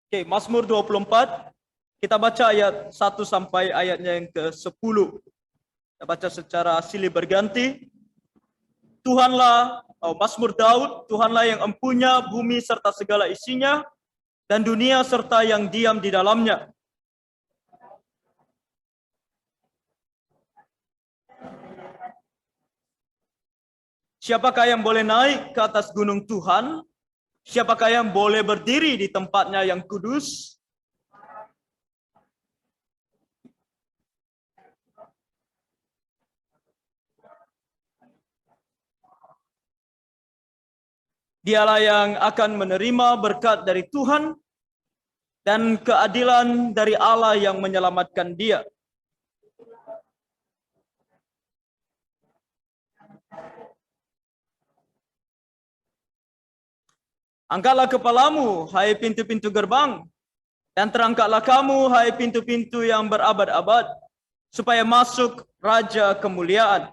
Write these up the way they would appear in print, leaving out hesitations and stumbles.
Oke, Mazmur 24. Kita baca ayat 1 sampai ayatnya yang ke-10. Kita baca secara silih berganti. Tuhanlah, Mazmur Daud, Tuhanlah yang empunya bumi serta segala isinya, dan dunia serta yang diam di dalamnya. Siapakah yang boleh naik ke atas gunung Tuhan? Siapakah yang boleh berdiri di tempatnya yang kudus? Dialah yang akan menerima berkat dari Tuhan dan keadilan dari Allah yang menyelamatkan dia. Angkatlah kepalamu, hai pintu-pintu gerbang, dan terangkatlah kamu, hai pintu-pintu yang berabad-abad, supaya masuk Raja kemuliaan.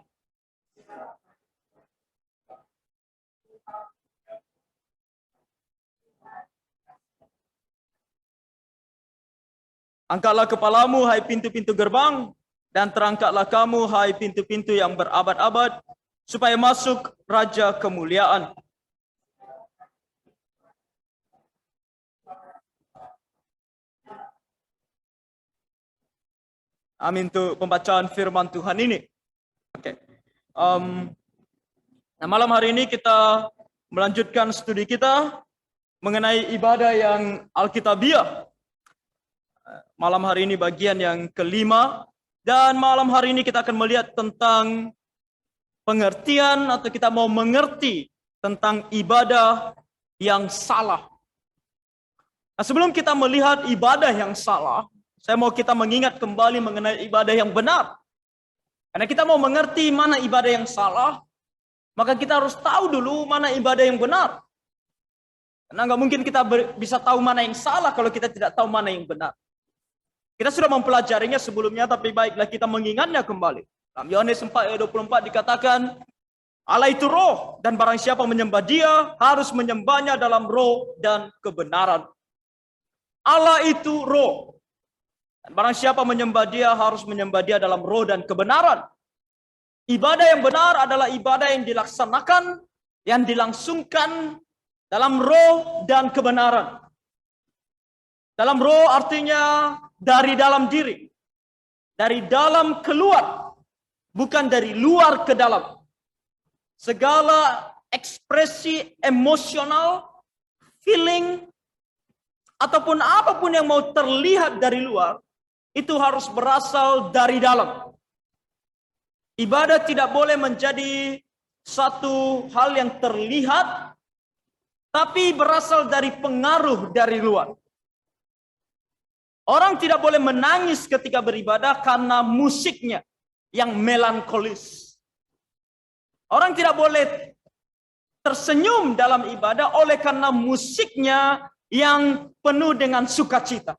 Angkatlah kepalamu, hai pintu-pintu gerbang, dan terangkatlah kamu, hai pintu-pintu yang berabad-abad, supaya masuk Raja kemuliaan. Amin untuk pembacaan firman Tuhan ini. Oke. Nah, malam hari ini kita melanjutkan studi kita mengenai ibadah yang Alkitabiah. Malam hari ini bagian yang kelima, dan malam hari ini kita akan melihat tentang pengertian atau kita mau mengerti tentang ibadah yang salah. Nah, sebelum kita melihat ibadah yang salah, saya mau kita mengingat kembali mengenai ibadah yang benar. Karena kita mau mengerti mana ibadah yang salah, maka kita harus tahu dulu mana ibadah yang benar. Karena nggak mungkin kita bisa tahu mana yang salah kalau kita tidak tahu mana yang benar. Kita sudah mempelajarinya sebelumnya, tapi baiklah kita mengingatnya kembali. Dalam Yohanes 4 ayat 24 dikatakan, Allah itu roh, dan barang siapa menyembah dia, harus menyembahnya dalam roh dan kebenaran. Allah itu roh. Dan barang siapa menyembah dia, harus menyembah dia dalam roh dan kebenaran. Ibadah yang benar adalah ibadah yang dilaksanakan, yang dilangsungkan dalam roh dan kebenaran. Dalam roh artinya dari dalam diri. Dari dalam keluar. Bukan dari luar ke dalam. Segala ekspresi emosional, feeling, ataupun apapun yang mau terlihat dari luar, itu harus berasal dari dalam. Ibadah tidak boleh menjadi satu hal yang terlihat, tapi berasal dari pengaruh dari luar. Orang tidak boleh menangis ketika beribadah karena musiknya yang melankolis. Orang tidak boleh tersenyum dalam ibadah oleh karena musiknya yang penuh dengan sukacita.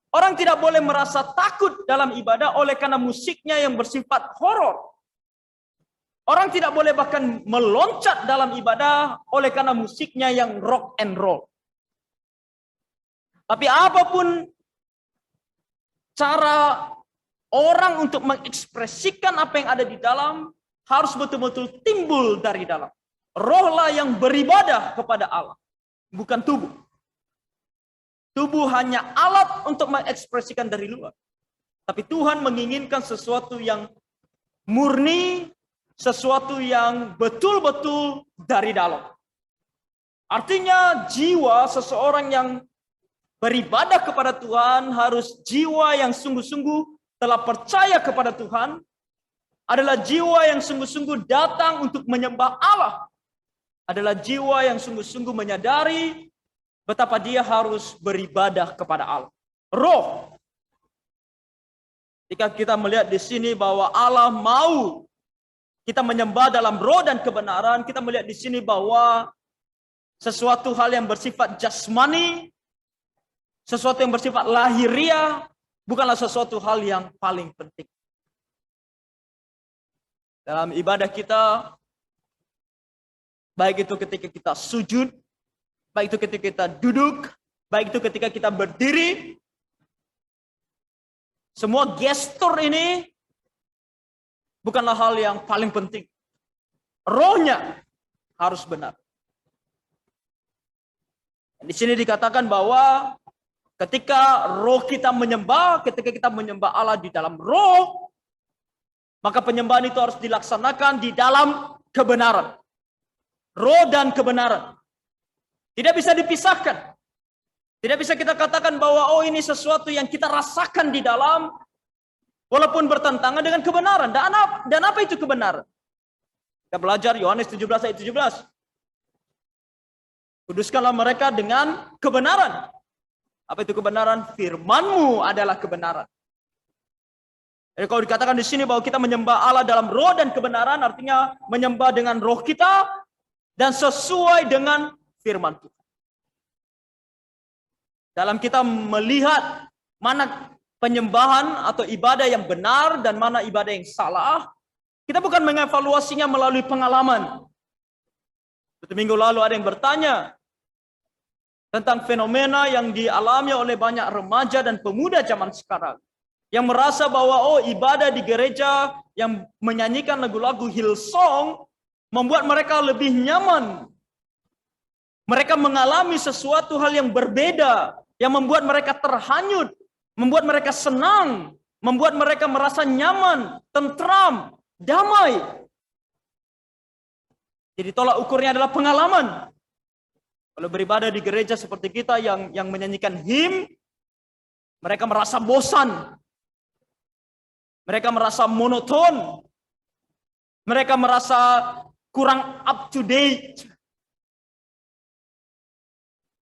Orang tidak boleh merasa takut dalam ibadah oleh karena musiknya yang bersifat horor. Orang tidak boleh bahkan meloncat dalam ibadah oleh karena musiknya yang rock and roll. Tapi apapun cara orang untuk mengekspresikan apa yang ada di dalam, harus betul-betul timbul dari dalam. Rohlah yang beribadah kepada Allah, bukan tubuh. Tubuh hanya alat untuk mengekspresikan dari luar. Tapi Tuhan menginginkan sesuatu yang murni, sesuatu yang betul-betul dari dalam. Artinya jiwa seseorang yang beribadah kepada Tuhan harus jiwa yang sungguh-sungguh telah percaya kepada Tuhan, adalah jiwa yang sungguh-sungguh datang untuk menyembah Allah, adalah jiwa yang sungguh-sungguh menyadari betapa dia harus beribadah kepada Allah. Roh. Jika kita melihat di sini bahwa Allah mau kita menyembah dalam roh dan kebenaran, kita melihat di sini bahwa sesuatu hal yang bersifat jasmani, sesuatu yang bersifat lahiriah, bukanlah sesuatu hal yang paling penting. Dalam ibadah kita, baik itu ketika kita sujud, baik itu ketika kita duduk, Baik itu ketika kita berdiri, semua gestur ini bukanlah hal yang paling penting. Rohnya harus benar. Di sini dikatakan bahwa ketika roh kita menyembah, ketika kita menyembah Allah di dalam roh, maka penyembahan itu harus dilaksanakan di dalam kebenaran. Roh dan kebenaran. Tidak bisa dipisahkan. Tidak bisa kita katakan bahwa oh ini sesuatu yang kita rasakan di dalam, walaupun bertentangan dengan kebenaran. Dan apa itu kebenaran? Kita belajar Yohanes 17 ayat 17. Kuduskanlah mereka dengan kebenaran. Apa itu kebenaran? Firman-Mu adalah kebenaran. Jadi kalau dikatakan di sini bahwa kita menyembah Allah dalam roh dan kebenaran, artinya menyembah dengan roh kita dan sesuai dengan firman Tuhan. Dalam kita melihat mana penyembahan atau ibadah yang benar dan mana ibadah yang salah, kita bukan mengevaluasinya melalui pengalaman. Seperti minggu lalu ada yang bertanya tentang fenomena yang dialami oleh banyak remaja dan pemuda zaman sekarang. Yang merasa bahwa oh ibadah di gereja yang menyanyikan lagu-lagu Hillsong membuat mereka lebih nyaman. Mereka mengalami sesuatu hal yang berbeda, yang membuat mereka terhanyut, membuat mereka senang, membuat mereka merasa nyaman, tentram, damai. Jadi tolak ukurnya adalah pengalaman. Kalau beribadah di gereja seperti kita yang menyanyikan him, mereka merasa bosan. Mereka merasa monoton. Mereka merasa kurang up to date.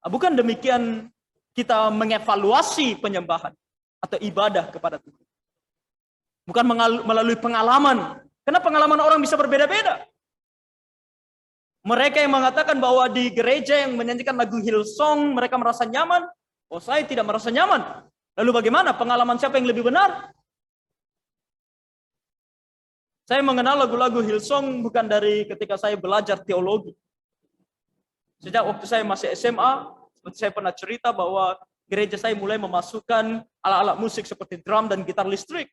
Bukan demikian kita mengevaluasi penyembahan atau ibadah kepada Tuhan. Bukan melalui pengalaman. Karena pengalaman orang bisa berbeda-beda. Mereka yang mengatakan bahwa di gereja yang menyanyikan lagu Hillsong mereka merasa nyaman. Oh saya tidak merasa nyaman. Lalu bagaimana? Pengalaman siapa yang lebih benar? Saya mengenal lagu-lagu Hillsong bukan dari ketika saya belajar teologi. Sejak waktu saya masih SMA, seperti saya pernah cerita bahwa gereja saya mulai memasukkan alat-alat musik seperti drum dan gitar listrik.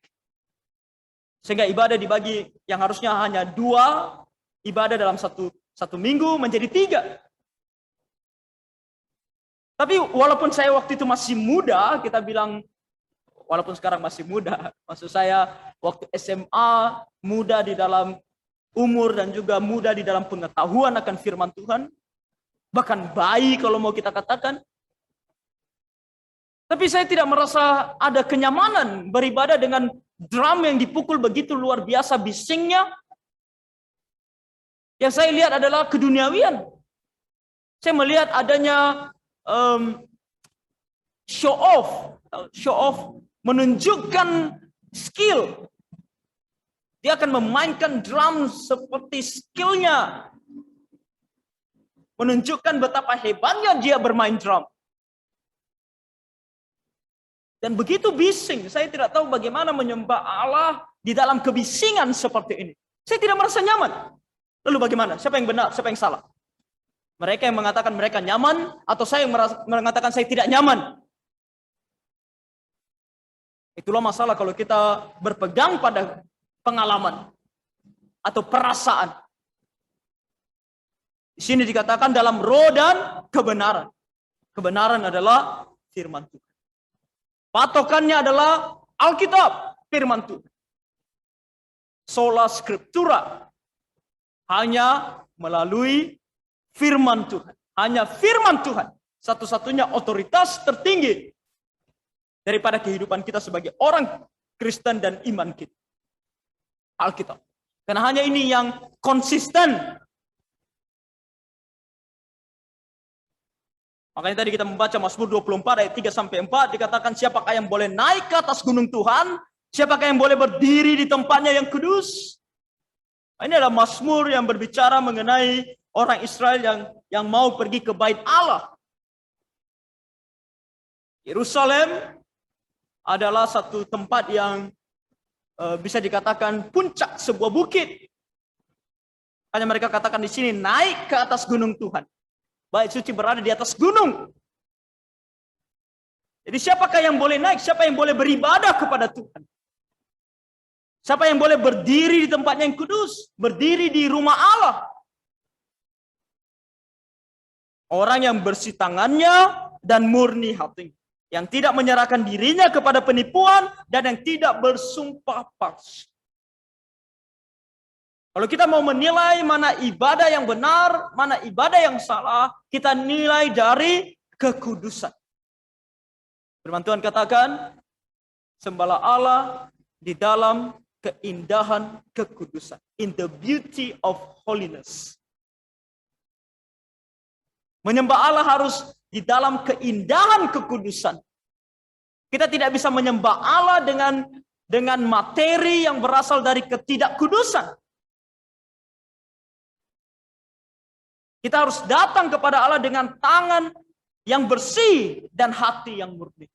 Sehingga ibadah dibagi yang harusnya hanya 2 ibadah dalam satu minggu menjadi 3. Tapi walaupun saya waktu itu masih muda, kita bilang, walaupun sekarang masih muda, maksud saya waktu SMA, muda di dalam umur dan juga muda di dalam pengetahuan akan firman Tuhan, bahkan bayi kalau mau kita katakan. Tapi saya tidak merasa ada kenyamanan beribadah dengan drum yang dipukul begitu luar biasa bisingnya. Yang saya lihat adalah keduniawian. Saya melihat adanya show off, menunjukkan skill. Dia akan memainkan drum seperti skillnya, menunjukkan betapa hebatnya dia bermain drum. Dan begitu bising, saya tidak tahu bagaimana menyembah Allah di dalam kebisingan seperti ini. Saya tidak merasa nyaman. Lalu bagaimana? Siapa yang benar? Siapa yang salah? Mereka yang mengatakan mereka nyaman, atau saya yang mengatakan saya tidak nyaman? Itulah masalah kalau kita berpegang pada pengalaman atau perasaan. Di sini dikatakan dalam roh dan kebenaran. Kebenaran adalah firman Tuhan. Patokannya adalah Alkitab, firman Tuhan. Sola Scriptura. Hanya melalui firman Tuhan. Hanya firman Tuhan. Satu-satunya otoritas tertinggi daripada kehidupan kita sebagai orang Kristen dan iman kita. Alkitab. Karena hanya ini yang konsisten. Makanya tadi kita membaca Mazmur 24 ayat 3-4 dikatakan siapakah yang boleh naik ke atas gunung Tuhan? Siapakah yang boleh berdiri di tempatnya yang kudus? Ini adalah Mazmur yang berbicara mengenai orang Israel yang mau pergi ke bait Allah. Yerusalem adalah satu tempat yang bisa dikatakan puncak sebuah bukit. Hanya mereka katakan di sini naik ke atas gunung Tuhan. Bait suci berada di atas gunung. Jadi siapakah yang boleh naik? Siapa yang boleh beribadah kepada Tuhan? Siapa yang boleh berdiri di tempatnya yang kudus? Berdiri di rumah Allah? Orang yang bersih tangannya dan murni hati, yang tidak menyerahkan dirinya kepada penipuan dan yang tidak bersumpah palsu. Kalau kita mau menilai mana ibadah yang benar, mana ibadah yang salah, kita nilai dari kekudusan. Firman Tuhan katakan, sembahlah Allah di dalam keindahan kekudusan. In the beauty of holiness. Menyembah Allah harus di dalam keindahan kekudusan. Kita tidak bisa menyembah Allah dengan materi yang berasal dari ketidakkudusan. Kita harus datang kepada Allah dengan tangan yang bersih dan hati yang murni.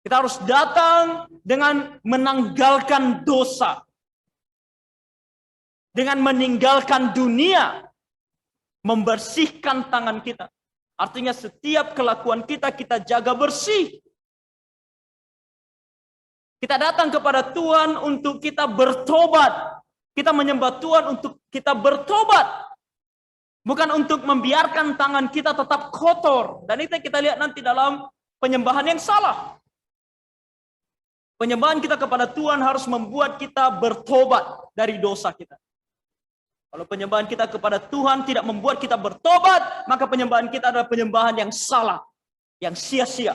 Kita harus datang dengan menanggalkan dosa. Dengan meninggalkan dunia. Membersihkan tangan kita. Artinya setiap kelakuan kita jaga bersih. Kita datang kepada Tuhan untuk kita bertobat. Kita menyembah Tuhan untuk kita bertobat. Bukan untuk membiarkan tangan kita tetap kotor. Dan itu kita lihat nanti dalam penyembahan yang salah. Penyembahan kita kepada Tuhan harus membuat kita bertobat dari dosa kita. Kalau penyembahan kita kepada Tuhan tidak membuat kita bertobat, maka penyembahan kita adalah penyembahan yang salah, yang sia-sia.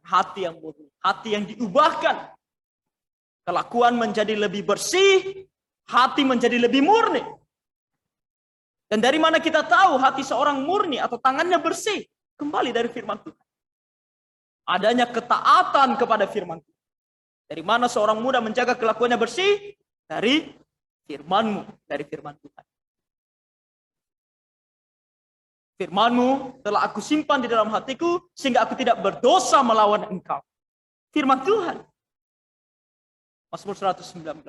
Hati yang murni, hati yang diubahkan. Kelakuan menjadi lebih bersih, hati menjadi lebih murni. Dan dari mana kita tahu hati seorang murni atau tangannya bersih? Kembali dari firman Tuhan. Adanya ketaatan kepada firman Tuhan. Dari mana seorang muda menjaga kelakuannya bersih? Dari firman-Mu, dari firman Tuhan. Firman-Mu telah aku simpan di dalam hatiku, sehingga aku tidak berdosa melawan Engkau. Firman Tuhan. Mazmur 119.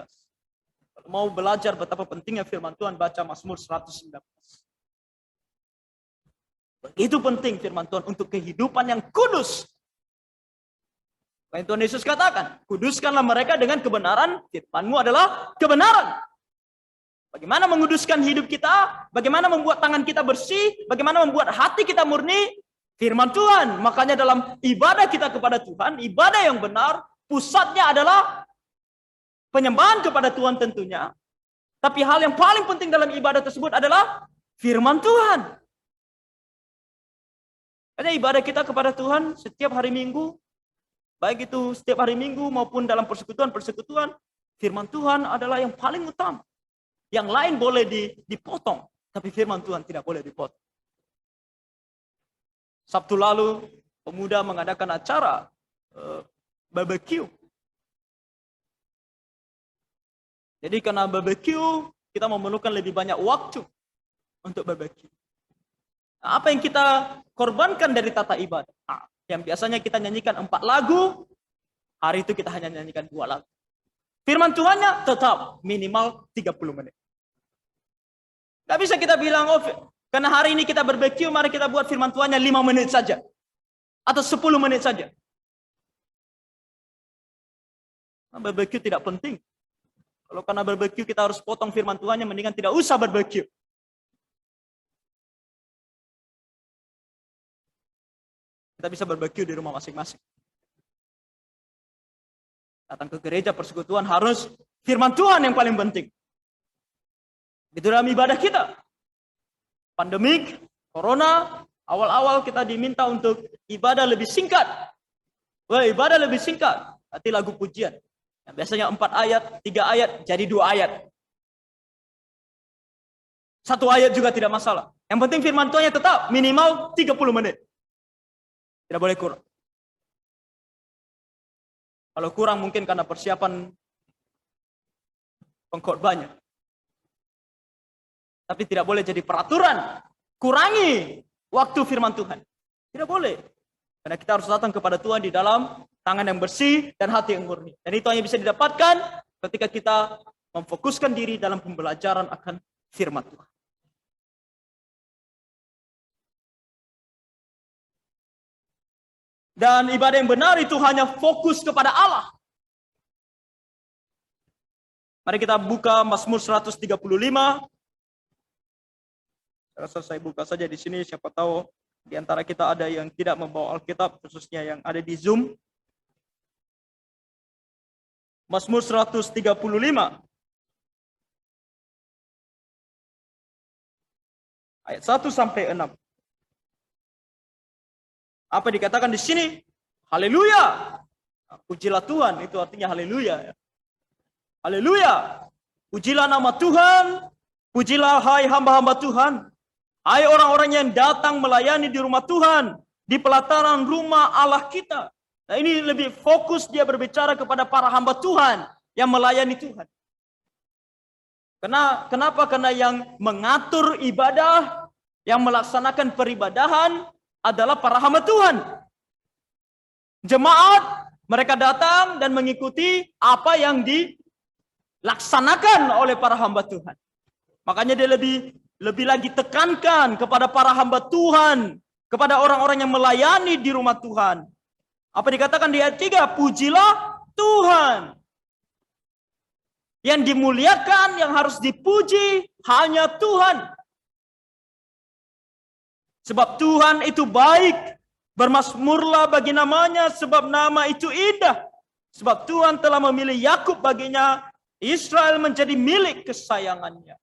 Kalau mau belajar betapa pentingnya firman Tuhan, baca Mazmur 119. Begitu penting firman Tuhan untuk kehidupan yang kudus. Tuhan Yesus katakan, kuduskanlah mereka dengan kebenaran, firman-Mu adalah kebenaran. Bagaimana menguduskan hidup kita? Bagaimana membuat tangan kita bersih? Bagaimana membuat hati kita murni? Firman Tuhan. Makanya dalam ibadah kita kepada Tuhan, ibadah yang benar, pusatnya adalah penyembahan kepada Tuhan tentunya. Tapi hal yang paling penting dalam ibadah tersebut adalah firman Tuhan. Karena ibadah kita kepada Tuhan setiap hari Minggu, baik itu setiap hari Minggu maupun dalam persekutuan, firman Tuhan adalah yang paling utama. Yang lain boleh dipotong, tapi firman Tuhan tidak boleh dipotong. Sabtu lalu, pemuda mengadakan acara barbecue. Jadi karena barbecue, kita memerlukan lebih banyak waktu untuk barbecue. Nah, apa yang kita korbankan dari tata ibadah? Nah, yang biasanya kita nyanyikan 4 lagu, hari itu kita hanya nyanyikan 2 lagu. Firman Tuhannya tetap minimal 30 menit. Gak bisa kita bilang, oh karena hari ini kita barbecue, mari kita buat firman Tuhannya 5 menit saja. Atau 10 menit saja. Nah, barbecue tidak penting. Kalau karena barbecue kita harus potong firman Tuhannya, mendingan tidak usah barbecue. Kita bisa barbecue di rumah masing-masing. Datang ke gereja persekutuan harus firman Tuhan yang paling penting. Itu dalam ibadah kita. Pandemik, corona, awal-awal kita diminta untuk ibadah lebih singkat. Wah, ibadah lebih singkat. Nanti lagu pujian. Yang biasanya 4 ayat, 3 ayat, jadi 2 ayat. 1 ayat juga tidak masalah. Yang penting firman Tuhannya tetap minimal 30 menit. Tidak boleh kurang. Kalau kurang mungkin karena persiapan pengkhotbahnya. Tapi tidak boleh jadi peraturan. Kurangi waktu firman Tuhan. Tidak boleh. Karena kita harus datang kepada Tuhan di dalam tangan yang bersih dan hati yang murni. Dan itu hanya bisa didapatkan ketika kita memfokuskan diri dalam pembelajaran akan firman Tuhan. Dan ibadah yang benar itu hanya fokus kepada Allah. Mari kita buka Mazmur 135. Saya buka saja di sini, siapa tahu di antara kita ada yang tidak membawa Alkitab, khususnya yang ada di Zoom. Mazmur 135. Ayat 1 sampai 6. Apa dikatakan di sini? Haleluya. Pujilah Tuhan, itu artinya haleluya. Haleluya. Pujilah nama Tuhan. Pujilah hai hamba-hamba Tuhan. Hai orang-orang yang datang melayani di rumah Tuhan, di pelataran rumah Allah kita. Nah, ini lebih fokus dia berbicara kepada para hamba Tuhan yang melayani Tuhan. Kenapa? Karena yang mengatur ibadah, yang melaksanakan peribadahan adalah para hamba Tuhan. Jemaat, mereka datang dan mengikuti apa yang dilaksanakan oleh para hamba Tuhan. Makanya dia lebih lagi tekankan kepada para hamba Tuhan, kepada orang-orang yang melayani di rumah Tuhan. Apa dikatakan di ayat 3? Pujilah Tuhan. Yang dimuliakan, yang harus dipuji hanya Tuhan. Sebab Tuhan itu baik, bermasmurlah bagi namanya, sebab nama itu indah. Sebab Tuhan telah memilih Yakub baginya, Israel menjadi milik kesayangannya.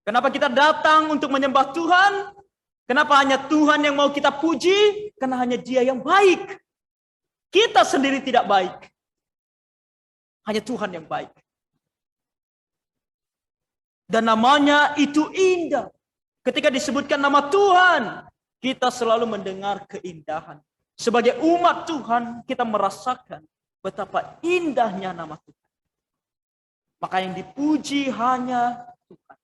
Kenapa kita datang untuk menyembah Tuhan? Kenapa hanya Tuhan yang mau kita puji? Karena hanya Dia yang baik. Kita sendiri tidak baik. Hanya Tuhan yang baik. Dan namanya itu indah. Ketika disebutkan nama Tuhan, kita selalu mendengar keindahan. Sebagai umat Tuhan, kita merasakan betapa indahnya nama Tuhan. Maka yang dipuji hanya Tuhan.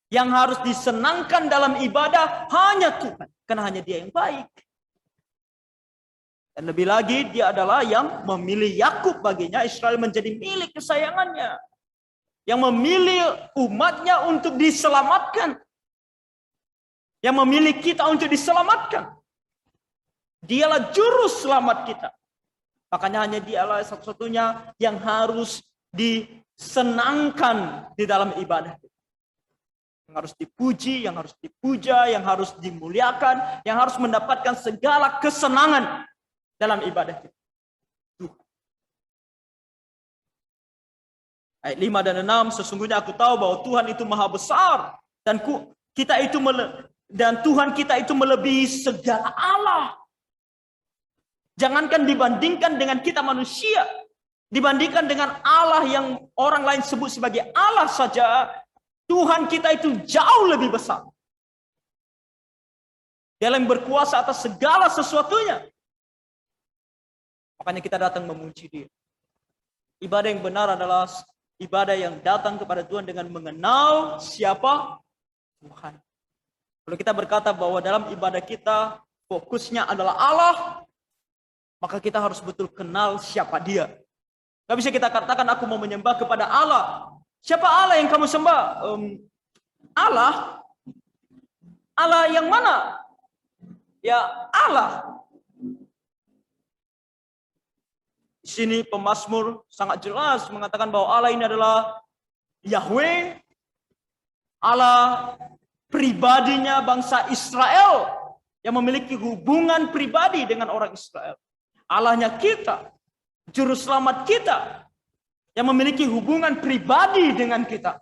Yang harus disenangkan dalam ibadah hanya Tuhan. Karena hanya Dia yang baik. Dan lebih lagi, Dia adalah yang memilih Yakub baginya, Israel menjadi milik kesayangannya. Yang memilih umatnya untuk diselamatkan. Yang memilih kita untuk diselamatkan. Dialah juru selamat kita. Makanya hanya Dialah satu-satunya yang harus disenangkan di dalam ibadah kita. Yang harus dipuji, yang harus dipuja, yang harus dimuliakan, yang harus mendapatkan segala kesenangan dalam ibadah kita. Tuhan. Ayat 5 dan 6, sesungguhnya aku tahu bahwa Tuhan itu maha besar. Dan Tuhan kita itu melebihi segala Allah. Jangankan dibandingkan dengan kita manusia. Dibandingkan dengan Allah yang orang lain sebut sebagai Allah saja. Tuhan kita itu jauh lebih besar. Dia yang berkuasa atas segala sesuatunya. Makanya kita datang memuji Dia. Ibadah yang benar adalah ibadah yang datang kepada Tuhan dengan mengenal siapa Tuhan. Kalau kita berkata bahwa dalam ibadah kita fokusnya adalah Allah, maka kita harus betul kenal siapa Dia. Gak bisa kita katakan aku mau menyembah kepada Allah. Siapa Allah yang kamu sembah? Allah? Allah yang mana? Ya Allah. Di sini pemazmur sangat jelas mengatakan bahwa Allah ini adalah Yahweh, Allah pribadinya bangsa Israel yang memiliki hubungan pribadi dengan orang Israel. Allahnya kita, juru selamat kita yang memiliki hubungan pribadi dengan kita.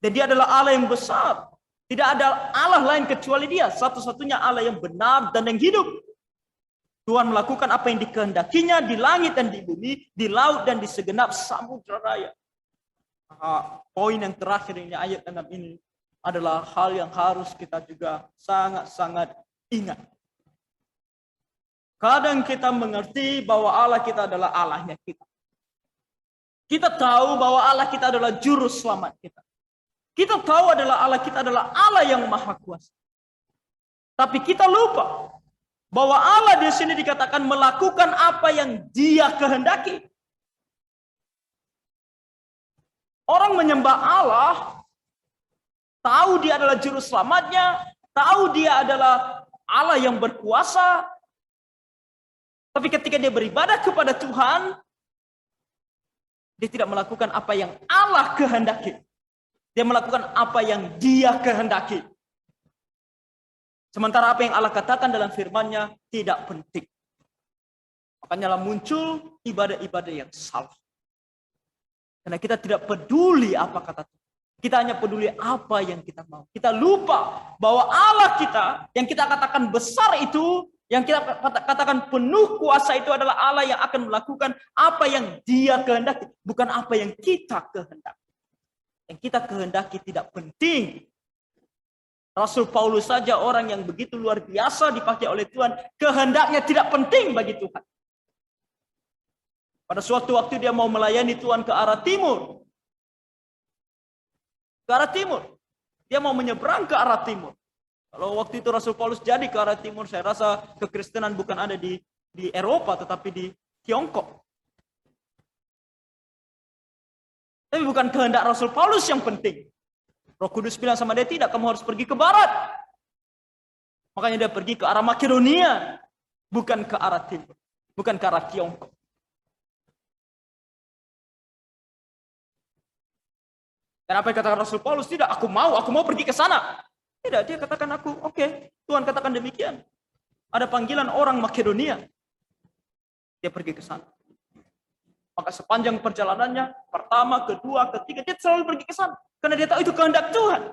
Dan Dia adalah Allah yang besar. Tidak ada Allah lain kecuali Dia, satu-satunya Allah yang benar dan yang hidup. Tuhan melakukan apa yang dikehendakinya di langit dan di bumi, di laut dan di segenap samudra raya. Poin yang terakhir ini, ayat 6 ini adalah hal yang harus kita juga sangat-sangat ingat. Kadang kita mengerti bahwa Allah kita adalah Allahnya kita. Kita tahu bahwa Allah kita adalah juru selamat kita. Kita tahu adalah Allah kita adalah Allah yang maha kuasa. Tapi kita lupa bahwa Allah di sini dikatakan melakukan apa yang Dia kehendaki. Orang menyembah Allah, tahu Dia adalah juru selamatnya, tahu Dia adalah Allah yang berkuasa. Tapi ketika dia beribadah kepada Tuhan, dia tidak melakukan apa yang Allah kehendaki. Dia melakukan apa yang dia kehendaki. Sementara apa yang Allah katakan dalam firman-Nya tidak penting. Makanya lah muncul ibadah-ibadah yang salah. Karena kita tidak peduli apa kata Tuhan. Kita hanya peduli apa yang kita mau. Kita lupa bahwa Allah kita yang kita katakan besar itu, yang kita katakan penuh kuasa itu adalah Allah yang akan melakukan apa yang dia kehendaki. Bukan apa yang kita kehendaki. Yang kita kehendaki tidak penting. Rasul Paulus saja orang yang begitu luar biasa dipakai oleh Tuhan. Kehendaknya tidak penting bagi Tuhan. Pada suatu waktu dia mau melayani Tuhan ke arah timur. Ke arah timur. Dia mau menyeberang ke arah timur. Kalau waktu itu Rasul Paulus jadi ke arah timur, saya rasa kekristenan bukan ada di Eropa, tetapi di Tiongkok. Tapi bukan kehendak Rasul Paulus yang penting. Roh Kudus bilang sama dia, tidak, kamu harus pergi ke barat. Makanya dia pergi ke arah Makedonia. Bukan ke arah timur. Bukan ke arah Tiongkok. Dan apa yang katakan Rasul Paulus? Tidak, aku mau pergi ke sana. Tidak, dia katakan aku, oke, Tuhan katakan demikian. Ada panggilan orang Makedonia. Dia pergi ke sana. Maka sepanjang perjalanannya, pertama, kedua, ketiga, dia selalu pergi ke sana. Karena dia tahu itu kehendak Tuhan.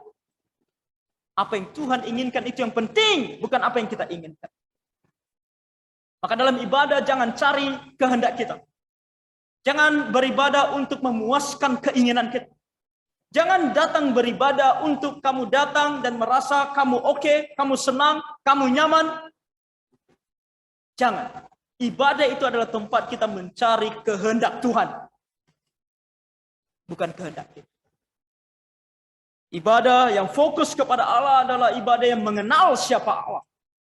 Apa yang Tuhan inginkan itu yang penting, bukan apa yang kita inginkan. Maka dalam ibadah jangan cari kehendak kita. Jangan beribadah untuk memuaskan keinginan kita. Jangan datang beribadah untuk kamu datang dan merasa kamu oke, kamu senang, kamu nyaman. Jangan. Ibadah itu adalah tempat kita mencari kehendak Tuhan. Bukan kehendak kita. Ibadah yang fokus kepada Allah adalah ibadah yang mengenal siapa Allah.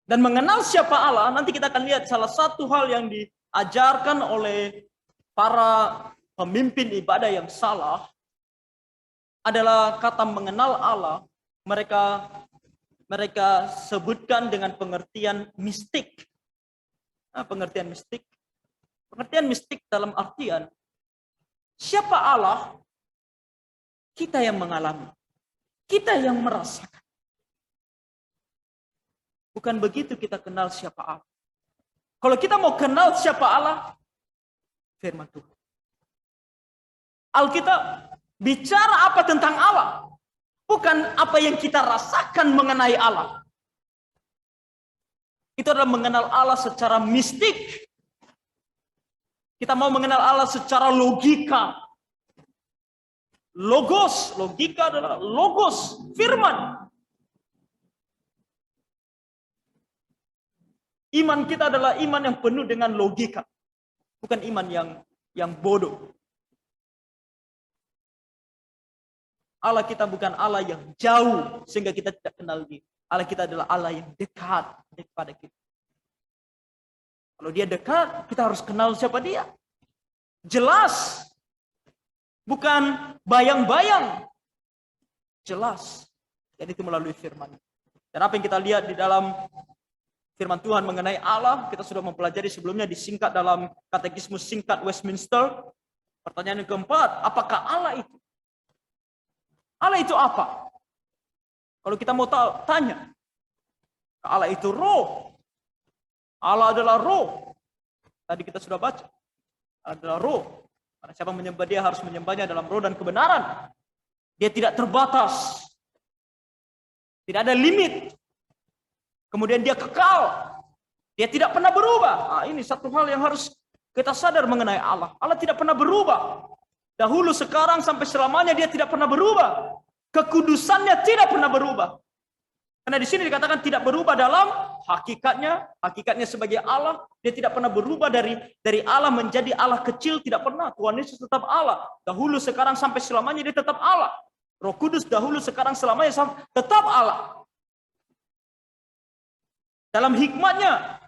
Dan mengenal siapa Allah, nanti kita akan lihat salah satu hal yang diajarkan oleh para pemimpin ibadah yang salah adalah kata mengenal Allah. Mereka sebutkan dengan pengertian mistik. Pengertian mistik. Pengertian mistik dalam artian siapa Allah? Kita yang mengalami. Kita yang merasakan. Bukan begitu kita kenal siapa Allah. Kalau kita mau kenal siapa Allah, firman Tuhan. Alkitab bicara apa tentang Allah, bukan apa yang kita rasakan mengenai Allah. Itu adalah mengenal Allah secara mistik. Kita mau mengenal Allah secara logika. Logos, logika adalah logos, firman. Iman kita adalah iman yang penuh dengan logika. Bukan iman yang bodoh. Allah kita bukan Allah yang jauh sehingga kita tidak kenal dia. Allah kita adalah Allah yang dekat kepada kita. Kalau dia dekat, kita harus kenal siapa dia. Jelas. Bukan bayang-bayang. Jelas. Dan itu melalui firman. Dan apa yang kita lihat di dalam firman Tuhan mengenai Allah, kita sudah mempelajari sebelumnya disingkat dalam katekismus singkat Westminster. Pertanyaan yang keempat, apakah Allah itu? Allah itu apa? Kalau kita mau tanya, Allah itu roh. Allah adalah roh. Tadi kita sudah baca. Allah adalah roh. Karena siapa menyembah dia harus menyembahnya dalam roh dan kebenaran. Dia tidak terbatas. Tidak ada limit. Kemudian dia kekal. Dia tidak pernah berubah. Ini satu hal yang harus kita sadar mengenai Allah. Allah tidak pernah berubah. Dahulu, sekarang, sampai selamanya dia tidak pernah berubah. Kekudusannya tidak pernah berubah. Karena di sini dikatakan tidak berubah dalam hakikatnya sebagai Allah. Dia tidak pernah berubah dari Allah menjadi Allah kecil, tidak pernah. Tuhan Yesus tetap Allah. Dahulu, sekarang, sampai selamanya dia tetap Allah. Roh Kudus dahulu, sekarang, selamanya tetap Allah. Dalam hikmatnya,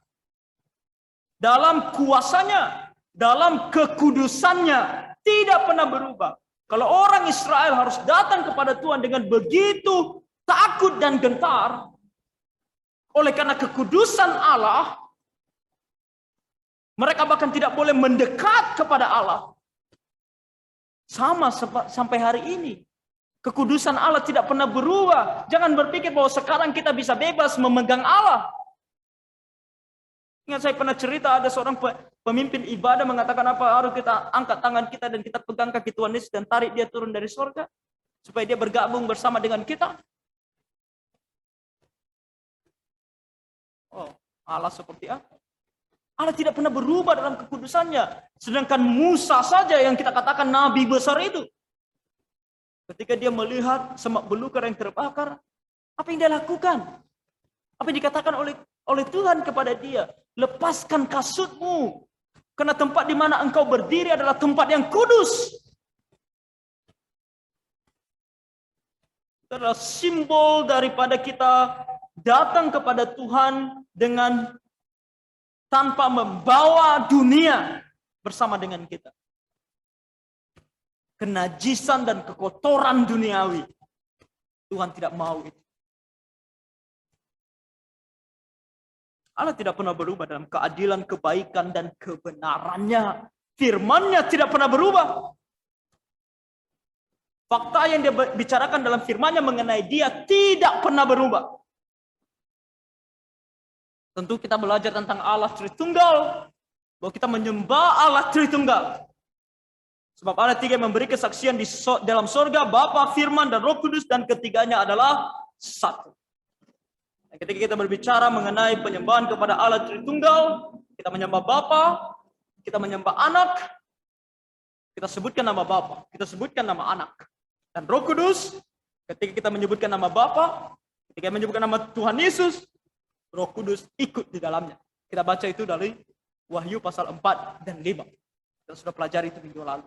dalam kuasanya, dalam kekudusannya, tidak pernah berubah. Kalau orang Israel harus datang kepada Tuhan dengan begitu takut dan gentar, Oleh karena kekudusan Allah, mereka bahkan tidak boleh mendekat kepada Allah. Sama sampai hari ini. Kekudusan Allah tidak pernah berubah. Jangan berpikir bahwa sekarang kita bisa bebas memegang Allah. Ingat saya pernah cerita ada seorang pemimpin ibadah mengatakan apa, harus kita angkat tangan kita dan kita pegang kaki Tuhan Yesus dan tarik dia turun dari surga supaya dia bergabung bersama dengan kita. Oh, Allah seperti apa? Allah tidak pernah berubah dalam kekudusannya. Sedangkan Musa saja yang kita katakan nabi besar itu, ketika dia melihat semak belukar yang terbakar, apa yang dia lakukan? Apa yang dikatakan oleh Tuhan kepada dia? Lepaskan kasutmu, karena tempat di mana engkau berdiri adalah tempat yang kudus. Itu adalah simbol daripada kita datang kepada Tuhan dengan tanpa membawa dunia bersama dengan kita. Kenajisan dan kekotoran duniawi, Tuhan tidak mau itu. Allah tidak pernah berubah dalam keadilan, kebaikan, dan kebenarannya. Firman-Nya tidak pernah berubah. Fakta yang dia bicarakan dalam firman-Nya mengenai dia tidak pernah berubah. Tentu kita belajar tentang Allah Tritunggal, bahwa kita menyembah Allah Tritunggal. Sebab Allah tiga memberi kesaksian di dalam surga, Bapa, Firman, dan Roh Kudus, dan ketiganya adalah satu. Dan ketika kita berbicara mengenai penyembahan kepada Allah Tritunggal, kita menyembah Bapa, kita menyembah Anak, kita sebutkan nama Bapa, kita sebutkan nama Anak, dan Roh Kudus. Ketika kita menyebutkan nama Bapa, ketika menyebutkan nama Tuhan Yesus, Roh Kudus ikut di dalamnya. Kita baca itu dari Wahyu pasal 4 dan 5. Kita sudah pelajari itu minggu lalu.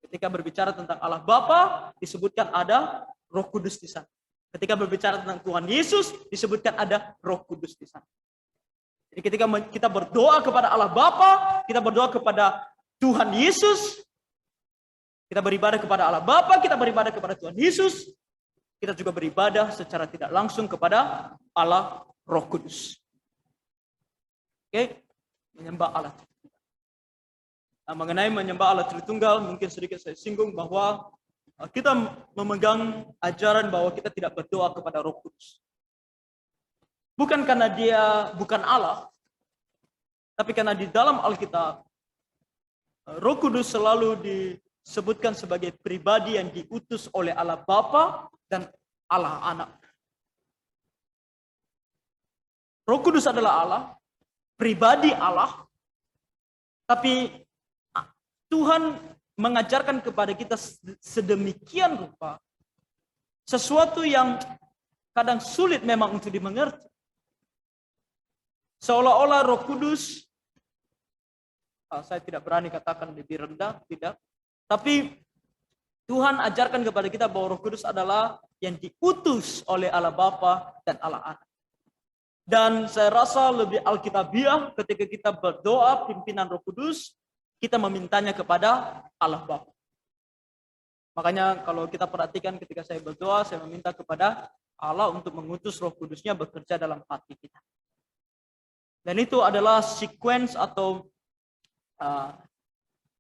Ketika berbicara tentang Allah Bapa, disebutkan ada Roh Kudus di sana. Ketika berbicara tentang Tuhan Yesus, disebutkan ada Roh Kudus di sana. Jadi ketika kita berdoa kepada Allah Bapa, kita berdoa kepada Tuhan Yesus, kita beribadah kepada Allah Bapa, kita beribadah kepada Tuhan Yesus, kita juga beribadah secara tidak langsung kepada Allah Roh Kudus. Oke, menyembah Allah. Nah, mengenai menyembah Allah Tritunggal, mungkin sedikit saya singgung bahwa kita memegang ajaran bahwa kita tidak berdoa kepada Roh Kudus. Bukan karena dia bukan Allah, tapi karena di dalam Alkitab, Roh Kudus selalu disebutkan sebagai pribadi yang diutus oleh Allah Bapa dan Allah Anak. Roh Kudus adalah Allah, pribadi Allah, tapi Tuhan mengajarkan kepada kita sedemikian rupa sesuatu yang kadang sulit memang untuk dimengerti. Seolah-olah Roh Kudus, saya tidak berani katakan lebih rendah, tidak. Tapi Tuhan ajarkan kepada kita bahwa Roh Kudus adalah yang diutus oleh Allah Bapa dan Allah Anak. Dan saya rasa lebih alkitabiah ketika kita berdoa pimpinan Roh Kudus, kita memintanya kepada Allah Bapa. Makanya kalau kita perhatikan ketika saya berdoa, saya meminta kepada Allah untuk mengutus Roh Kudusnya bekerja dalam hati kita. Dan itu adalah sequence atau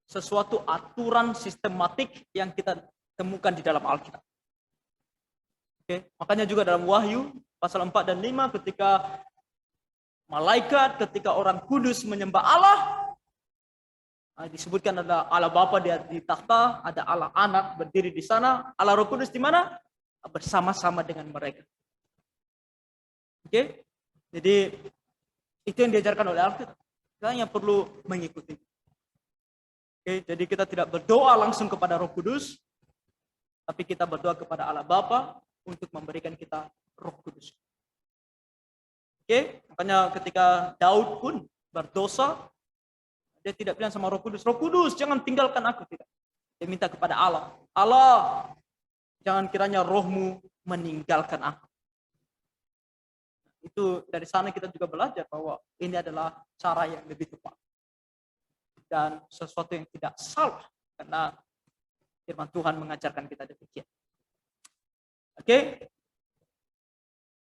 sesuatu aturan sistematik yang kita temukan di dalam Alkitab. Oke, makanya juga dalam Wahyu pasal 4 dan 5 ketika malaikat, ketika orang kudus menyembah Allah, disebutkan ada Allah Bapa di takhta, ada Allah Anak berdiri di sana, Allah Roh Kudus di mana? Bersama-sama dengan mereka. Oke? Jadi itu yang diajarkan oleh Alkitab. Kita hanya perlu mengikuti. Oke, jadi kita tidak berdoa langsung kepada Roh Kudus, tapi kita berdoa kepada Allah Bapa untuk memberikan kita Roh Kudus. Oke, makanya ketika Daud pun berdosa, dia tidak bilang sama Roh Kudus, Roh Kudus jangan tinggalkan aku, tidak. Dia minta kepada Allah, Allah jangan kiranya rohmu meninggalkan aku. Itu dari sana kita juga belajar bahwa ini adalah cara yang lebih tepat. Dan sesuatu yang tidak salah, karena firman Tuhan mengajarkan kita demikian. Oke?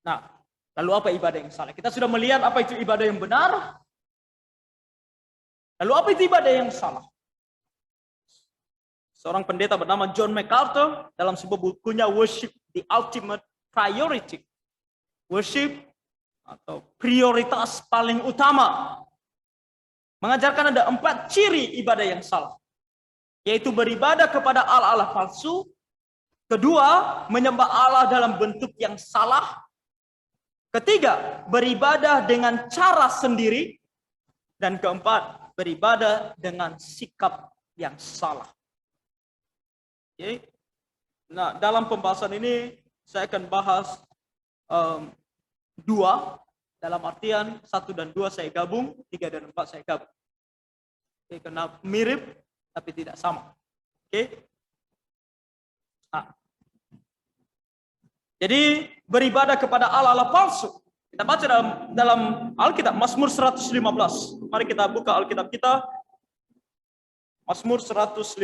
Nah, Lalu apa ibadah yang salah? Kita sudah melihat apa itu ibadah yang benar. Lalu apa itu ibadah yang salah? Seorang pendeta bernama John MacArthur dalam sebuah bukunya Worship the Ultimate Priority. Worship atau prioritas paling utama. Mengajarkan ada 4 ciri ibadah yang salah. Yaitu beribadah kepada Allah-Allah palsu. Kedua, menyembah Allah dalam bentuk yang salah. Ketiga, beribadah dengan cara sendiri. Dan keempat, beribadah dengan sikap yang salah. Oke. Nah, dalam pembahasan ini saya akan bahas 2. Dalam artian 1 dan 2 saya gabung, 3 dan 4 saya gabung. Oke, karena mirip tapi tidak sama. Oke. Nah. Jadi beribadah kepada Allah-Allah palsu. Kita baca dalam Alkitab Mazmur 115. Mari kita buka Alkitab kita. Mazmur 115.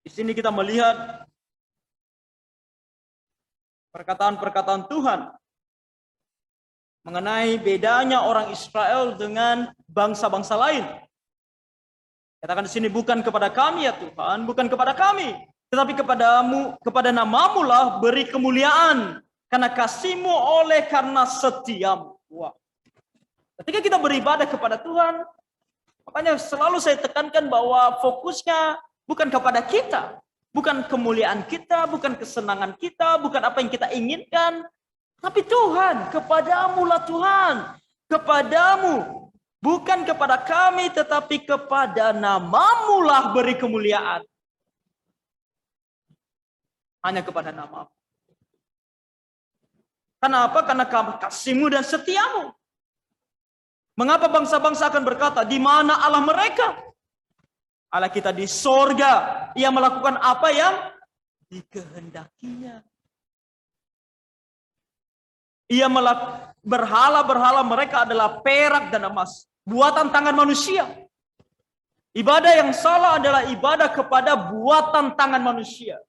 Di sini kita melihat perkataan-perkataan Tuhan mengenai bedanya orang Israel dengan bangsa-bangsa lain. Katakan di sini, bukan kepada kami ya Tuhan, bukan kepada kami, tetapi kepadamu, kepada namamu lah beri kemuliaan, karena kasihmu oleh karena setiamu. Wah. Ketika kita beribadah kepada Tuhan, makanya selalu saya tekankan bahwa fokusnya bukan kepada kita, bukan kemuliaan kita, bukan kesenangan kita, bukan apa yang kita inginkan, tapi Tuhan, kepadamu lah Tuhan, kepadamu, bukan kepada kami, tetapi kepada namamu lah beri kemuliaan. Hanya kepada namamu. Kenapa? Karena kasihmu dan setiamu. Mengapa bangsa-bangsa akan berkata, di mana Allah mereka? Allah kita di sorga. Ia melakukan apa yang dikehendakinya. Ia berhala-berhala mereka adalah perak dan emas, buatan tangan manusia. Ibadah yang salah adalah ibadah kepada buatan tangan manusia.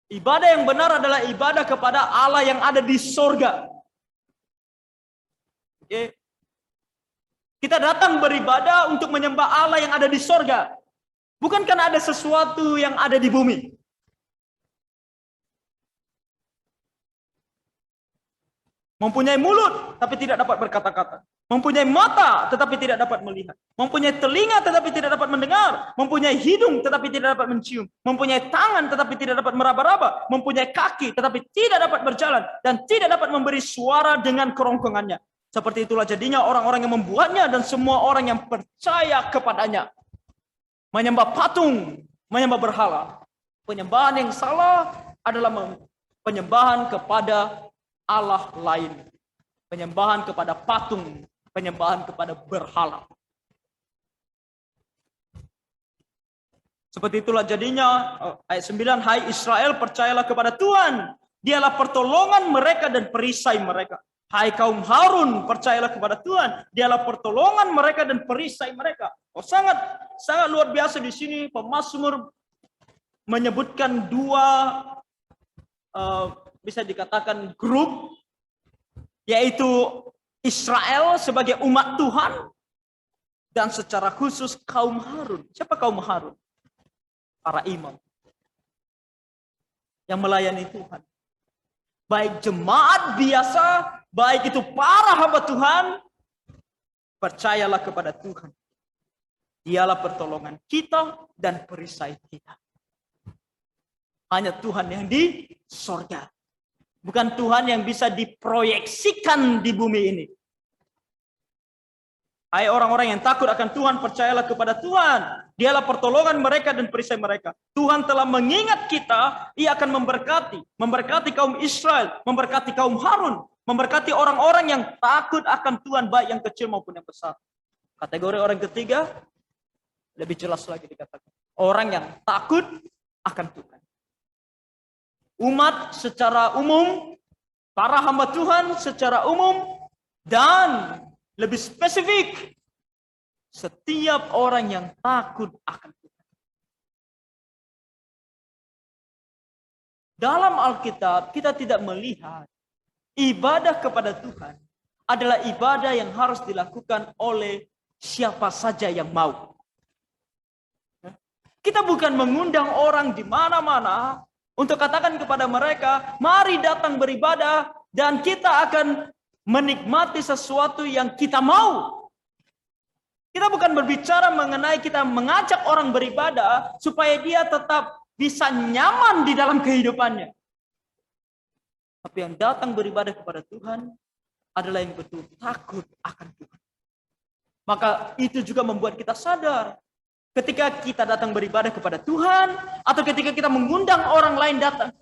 Ibadah yang benar adalah ibadah kepada Allah yang ada di sorga. Oke. Kita datang beribadah untuk menyembah Allah yang ada di sorga. Bukan karena ada sesuatu yang ada di bumi. Mempunyai mulut, tapi tidak dapat berkata-kata. Mempunyai mata, tetapi tidak dapat melihat. Mempunyai telinga, tetapi tidak dapat mendengar. Mempunyai hidung, tetapi tidak dapat mencium. Mempunyai tangan, tetapi tidak dapat meraba-raba. Mempunyai kaki, tetapi tidak dapat berjalan. Dan tidak dapat memberi suara dengan kerongkongannya. Seperti itulah jadinya orang-orang yang membuatnya dan semua orang yang percaya kepadanya. Menyembah patung, menyembah berhala. Penyembahan yang salah adalah penyembahan kepada Allah lain, penyembahan kepada patung, penyembahan kepada berhala. Seperti itulah jadinya ayat 9, hai Israel, percayalah kepada Tuhan, dialah pertolongan mereka dan perisai mereka. Hai kaum Harun, percayalah kepada Tuhan, dialah pertolongan mereka dan perisai mereka. Oh, sangat luar biasa di sini pemazmur menyebutkan 2 bisa dikatakan grup, yaitu Israel sebagai umat Tuhan dan secara khusus kaum Harun. Siapa kaum Harun? Para imam yang melayani Tuhan. Baik jemaat biasa, baik itu para hamba Tuhan, percayalah kepada Tuhan. Dialah pertolongan kita dan perisai kita. Hanya Tuhan yang di sorga. Bukan Tuhan yang bisa diproyeksikan di bumi ini. Hai orang-orang yang takut akan Tuhan, percayalah kepada Tuhan. Dialah pertolongan mereka dan perisai mereka. Tuhan telah mengingat kita, Ia akan memberkati kaum Israel, memberkati kaum Harun, memberkati orang-orang yang takut akan Tuhan, baik yang kecil maupun yang besar. Kategori orang ketiga, lebih jelas lagi dikatakan. Orang yang takut akan Tuhan. Umat secara umum, para hamba Tuhan secara umum, dan lebih spesifik, setiap orang yang takut akan Tuhan. Dalam Alkitab, kita tidak melihat ibadah kepada Tuhan adalah ibadah yang harus dilakukan oleh siapa saja yang mau. Kita bukan mengundang orang di mana-mana untuk katakan kepada mereka, mari datang beribadah dan kita akan menikmati sesuatu yang kita mau. Kita bukan berbicara mengenai kita mengajak orang beribadah supaya dia tetap bisa nyaman di dalam kehidupannya. Tapi yang datang beribadah kepada Tuhan adalah yang betul takut akan Tuhan. Maka itu juga membuat kita sadar. Ketika kita datang beribadah kepada Tuhan, atau ketika kita mengundang orang lain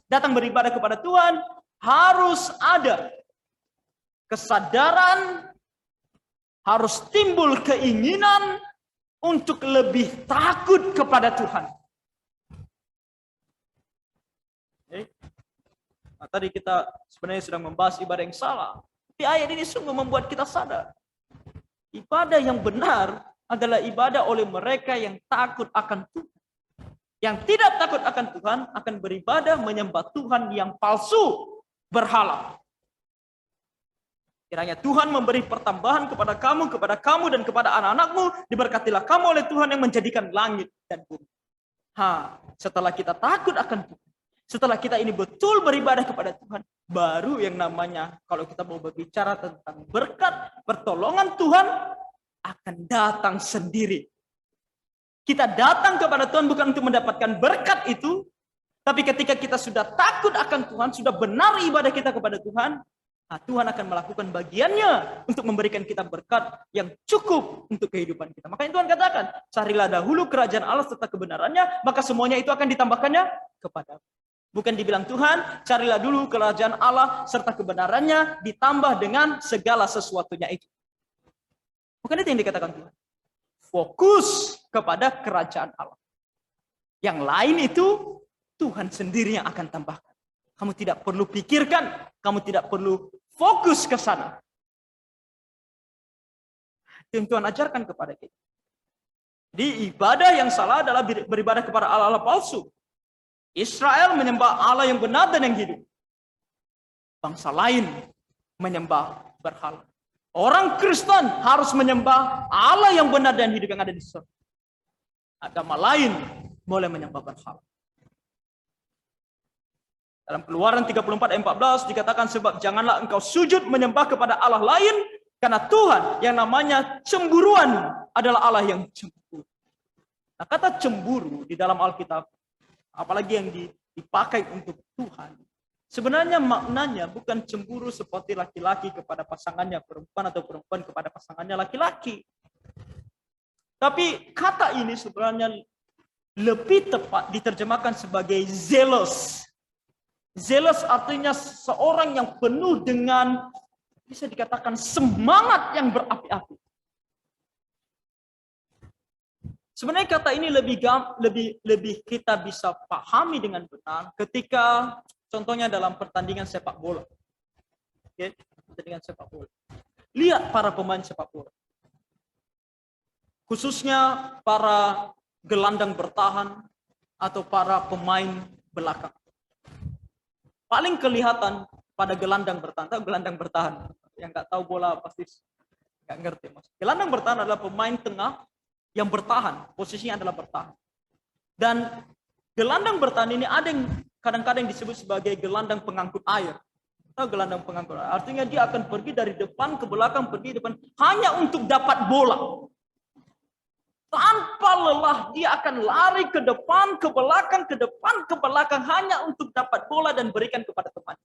datang beribadah kepada Tuhan, harus ada kesadaran, harus timbul keinginan untuk lebih takut kepada Tuhan. Nah, tadi kita sebenarnya sedang membahas ibadah yang salah. Tapi ayat ini sungguh membuat kita sadar. Ibadah yang benar adalah ibadah oleh mereka yang takut akan Tuhan. Yang tidak takut akan Tuhan akan beribadah menyembah Tuhan yang palsu, berhala. Kiranya Tuhan memberi pertambahan kepada kamu dan kepada anak-anakmu. Diberkatilah kamu oleh Tuhan yang menjadikan langit dan bumi. Setelah kita takut akan Tuhan, setelah kita ini betul beribadah kepada Tuhan, baru yang namanya kalau kita mau berbicara tentang berkat, pertolongan Tuhan akan datang sendiri. Kita datang kepada Tuhan bukan untuk mendapatkan berkat itu, tapi ketika kita sudah takut akan Tuhan, sudah benar ibadah kita kepada Tuhan, Tuhan akan melakukan bagiannya untuk memberikan kita berkat yang cukup untuk kehidupan kita. Makanya Tuhan katakan, carilah dahulu kerajaan Allah serta kebenarannya, maka semuanya itu akan ditambahkannya kepadamu. Bukan dibilang Tuhan, carilah dulu kerajaan Allah serta kebenarannya, ditambah dengan segala sesuatunya itu. Bukan itu yang dikatakan Tuhan. Fokus kepada kerajaan Allah. Yang lain itu Tuhan sendiri yang akan tambahkan. Kamu tidak perlu pikirkan, kamu tidak perlu fokus ke sana. Itu yang Tuhan ajarkan kepada kita. Jadi ibadah yang salah adalah beribadah kepada Allah-Allah palsu. Israel menyembah Allah yang benar dan yang hidup. Bangsa lain menyembah berhala. Orang Kristen harus menyembah Allah yang benar dan hidup yang ada di surga. Agama lain boleh menyembah berhala. Dalam Keluaran 34 ayat 14 dikatakan, sebab janganlah engkau sujud menyembah kepada Allah lain, karena Tuhan yang namanya cemburuan adalah Allah yang cemburu. Nah, kata cemburu di dalam Alkitab, apalagi yang dipakai untuk Tuhan, sebenarnya maknanya bukan cemburu seperti laki-laki kepada pasangannya perempuan atau perempuan kepada pasangannya laki-laki. Tapi kata ini sebenarnya lebih tepat diterjemahkan sebagai zealous. Zealous artinya seorang yang penuh dengan, bisa dikatakan, semangat yang berapi-api. Sebenarnya kata ini lebih kita bisa pahami dengan benar ketika contohnya dalam pertandingan sepak bola. Oke, pertandingan sepak bola. Lihat para pemain sepak bola. Khususnya para gelandang bertahan atau para pemain belakang. Paling kelihatan pada gelandang bertahan. Tahu gelandang bertahan? Yang nggak tahu bola pasti nggak ngerti. Gelandang bertahan adalah pemain tengah yang bertahan, posisinya adalah bertahan. Dan gelandang bertahan ini ada yang kadang-kadang disebut sebagai gelandang pengangkut air. Tahu gelandang pengangkut air? Artinya dia akan pergi dari depan ke belakang, pergi depan hanya untuk dapat bola. Tanpa lelah dia akan lari ke depan, ke belakang, ke depan, ke belakang hanya untuk dapat bola dan berikan kepada teman.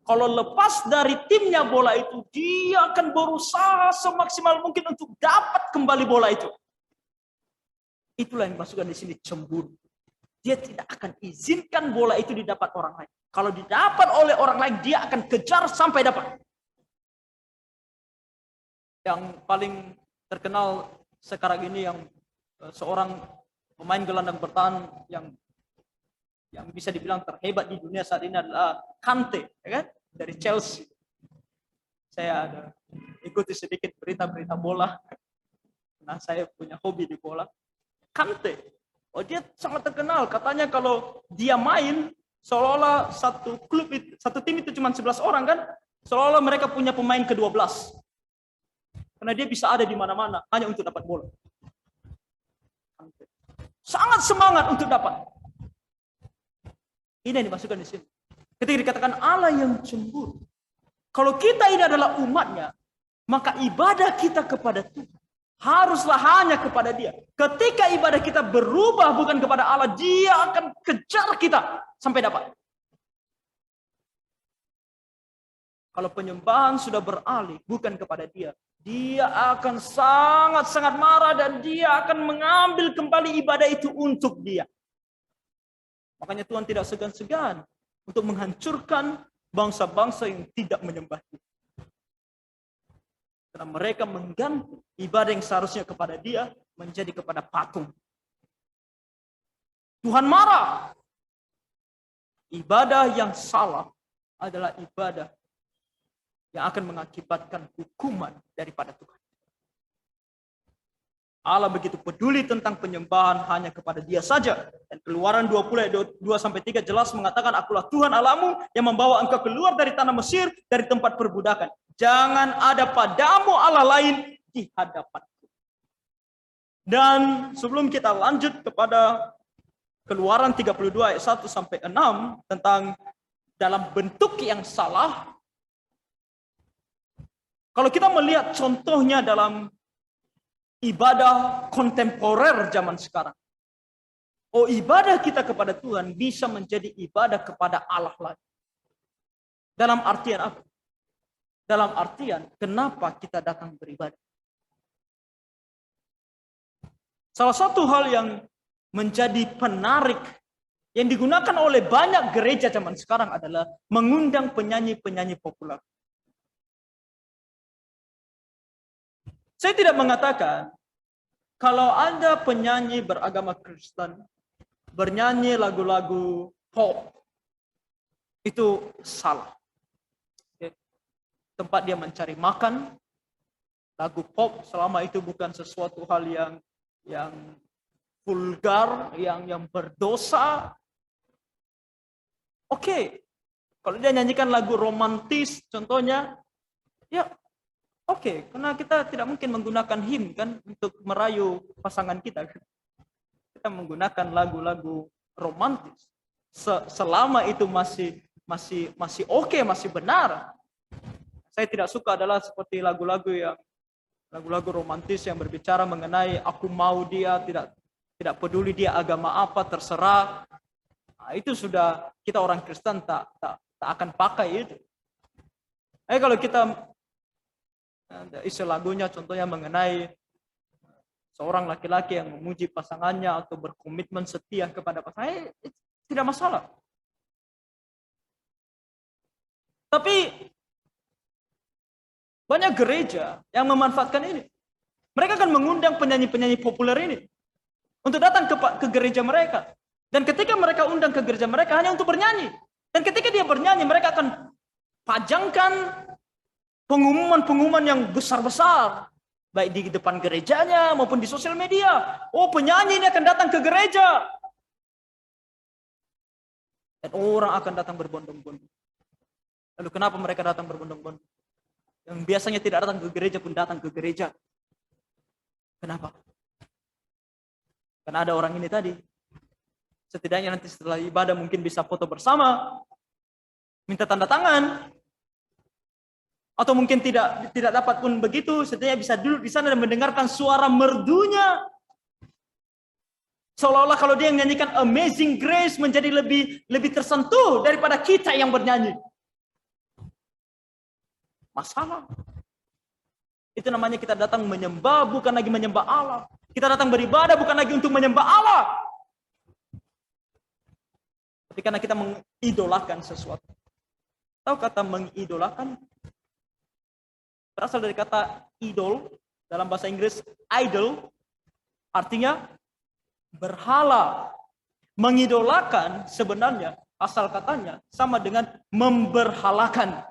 Kalau lepas dari timnya bola itu, dia akan berusaha semaksimal mungkin untuk dapat kembali bola itu. Itulah yang dimaksudkan di sini cemburu. Dia tidak akan izinkan bola itu didapat orang lain. Kalau didapat oleh orang lain, dia akan kejar sampai dapat. Yang paling terkenal sekarang ini yang seorang pemain gelandang bertahan yang bisa dibilang terhebat di dunia saat ini adalah Kante, ya kan? Dari Chelsea. Saya ada ikuti sedikit berita-berita bola. Nah, saya punya hobi di bola. Kante, dia sangat terkenal. Katanya kalau dia main, seolah-olah satu tim itu cuma 11 orang kan, Seolah-olah mereka punya pemain ke-12. Karena dia bisa ada di mana-mana hanya untuk dapat bola. Sangat semangat untuk dapat. Ini yang dimasukkan di sini. Ketika dikatakan Allah yang cemburu. Kalau kita ini adalah umatnya, maka ibadah kita kepada Tuhan haruslah hanya kepada Dia. Ketika ibadah kita berubah bukan kepada Allah, Dia akan kejar kita sampai dapat. Kalau penyembahan sudah beralih bukan kepada Dia, Dia akan sangat-sangat marah dan Dia akan mengambil kembali ibadah itu untuk Dia. Makanya Tuhan tidak segan-segan untuk menghancurkan bangsa-bangsa yang tidak menyembah Dia. Karena mereka mengganti ibadah yang seharusnya kepada Dia menjadi kepada patung. Tuhan marah. Ibadah yang salah adalah ibadah yang akan mengakibatkan hukuman daripada Tuhan. Allah begitu peduli tentang penyembahan hanya kepada Dia saja. Dan Keluaran 20 ayat 2-3 jelas mengatakan, akulah Tuhan Allahmu yang membawa engkau keluar dari tanah Mesir, dari tempat perbudakan. Jangan ada padamu Allah lain di hadapanku. Dan sebelum kita lanjut kepada Keluaran 32 ayat 1-6 tentang dalam bentuk yang salah. Kalau kita melihat contohnya dalam ibadah kontemporer zaman sekarang. Oh, ibadah kita kepada Tuhan bisa menjadi ibadah kepada Allah lagi. Dalam artian apa? Dalam artian, kenapa kita datang beribadah? Salah satu hal yang menjadi penarik yang digunakan oleh banyak gereja zaman sekarang adalah mengundang penyanyi-penyanyi populer. Saya tidak mengatakan kalau ada penyanyi beragama Kristen bernyanyi lagu-lagu pop itu salah. Tempat dia mencari makan, lagu pop selama itu bukan sesuatu hal yang vulgar, yang berdosa. Oke. Kalau dia nyanyikan lagu romantis contohnya, ya oke, karena kita tidak mungkin menggunakan hymn kan untuk merayu pasangan kita. Kita menggunakan lagu-lagu romantis. Selama itu masih oke, masih benar. Saya tidak suka adalah seperti lagu-lagu romantis yang berbicara mengenai aku mau dia, tidak peduli dia agama apa, terserah. Nah, itu sudah kita orang Kristen tak akan pakai itu. Kalau kita isi lagunya contohnya mengenai seorang laki-laki yang memuji pasangannya atau berkomitmen setia kepada pasangannya, tidak masalah. Tapi banyak gereja yang memanfaatkan ini. Mereka akan mengundang penyanyi-penyanyi populer ini untuk datang ke gereja mereka. Dan ketika mereka undang ke gereja mereka hanya untuk bernyanyi. Dan ketika dia bernyanyi, mereka akan pajangkan pengumuman-pengumuman yang besar-besar, baik di depan gerejanya maupun di sosial media. Oh, penyanyi ini akan datang ke gereja. Dan orang akan datang berbondong-bondong. Lalu kenapa mereka datang berbondong-bondong? Yang biasanya tidak datang ke gereja pun datang ke gereja. Kenapa? Karena ada orang ini tadi. Setidaknya nanti setelah ibadah mungkin bisa foto bersama, minta tanda tangan. Atau mungkin tidak dapat pun begitu, setidaknya bisa duduk di sana dan mendengarkan suara merdunya. Seolah-olah kalau dia menyanyikan Amazing Grace menjadi lebih tersentuh daripada kita yang bernyanyi. Masalah. Itu namanya kita datang menyembah, bukan lagi menyembah Allah. Kita datang beribadah, bukan lagi untuk menyembah Allah. Tapi karena kita mengidolakan sesuatu. Tahu kata mengidolakan? Berasal dari kata idol, dalam bahasa Inggris idol, artinya berhala. Mengidolakan sebenarnya asal katanya sama dengan memberhalakan.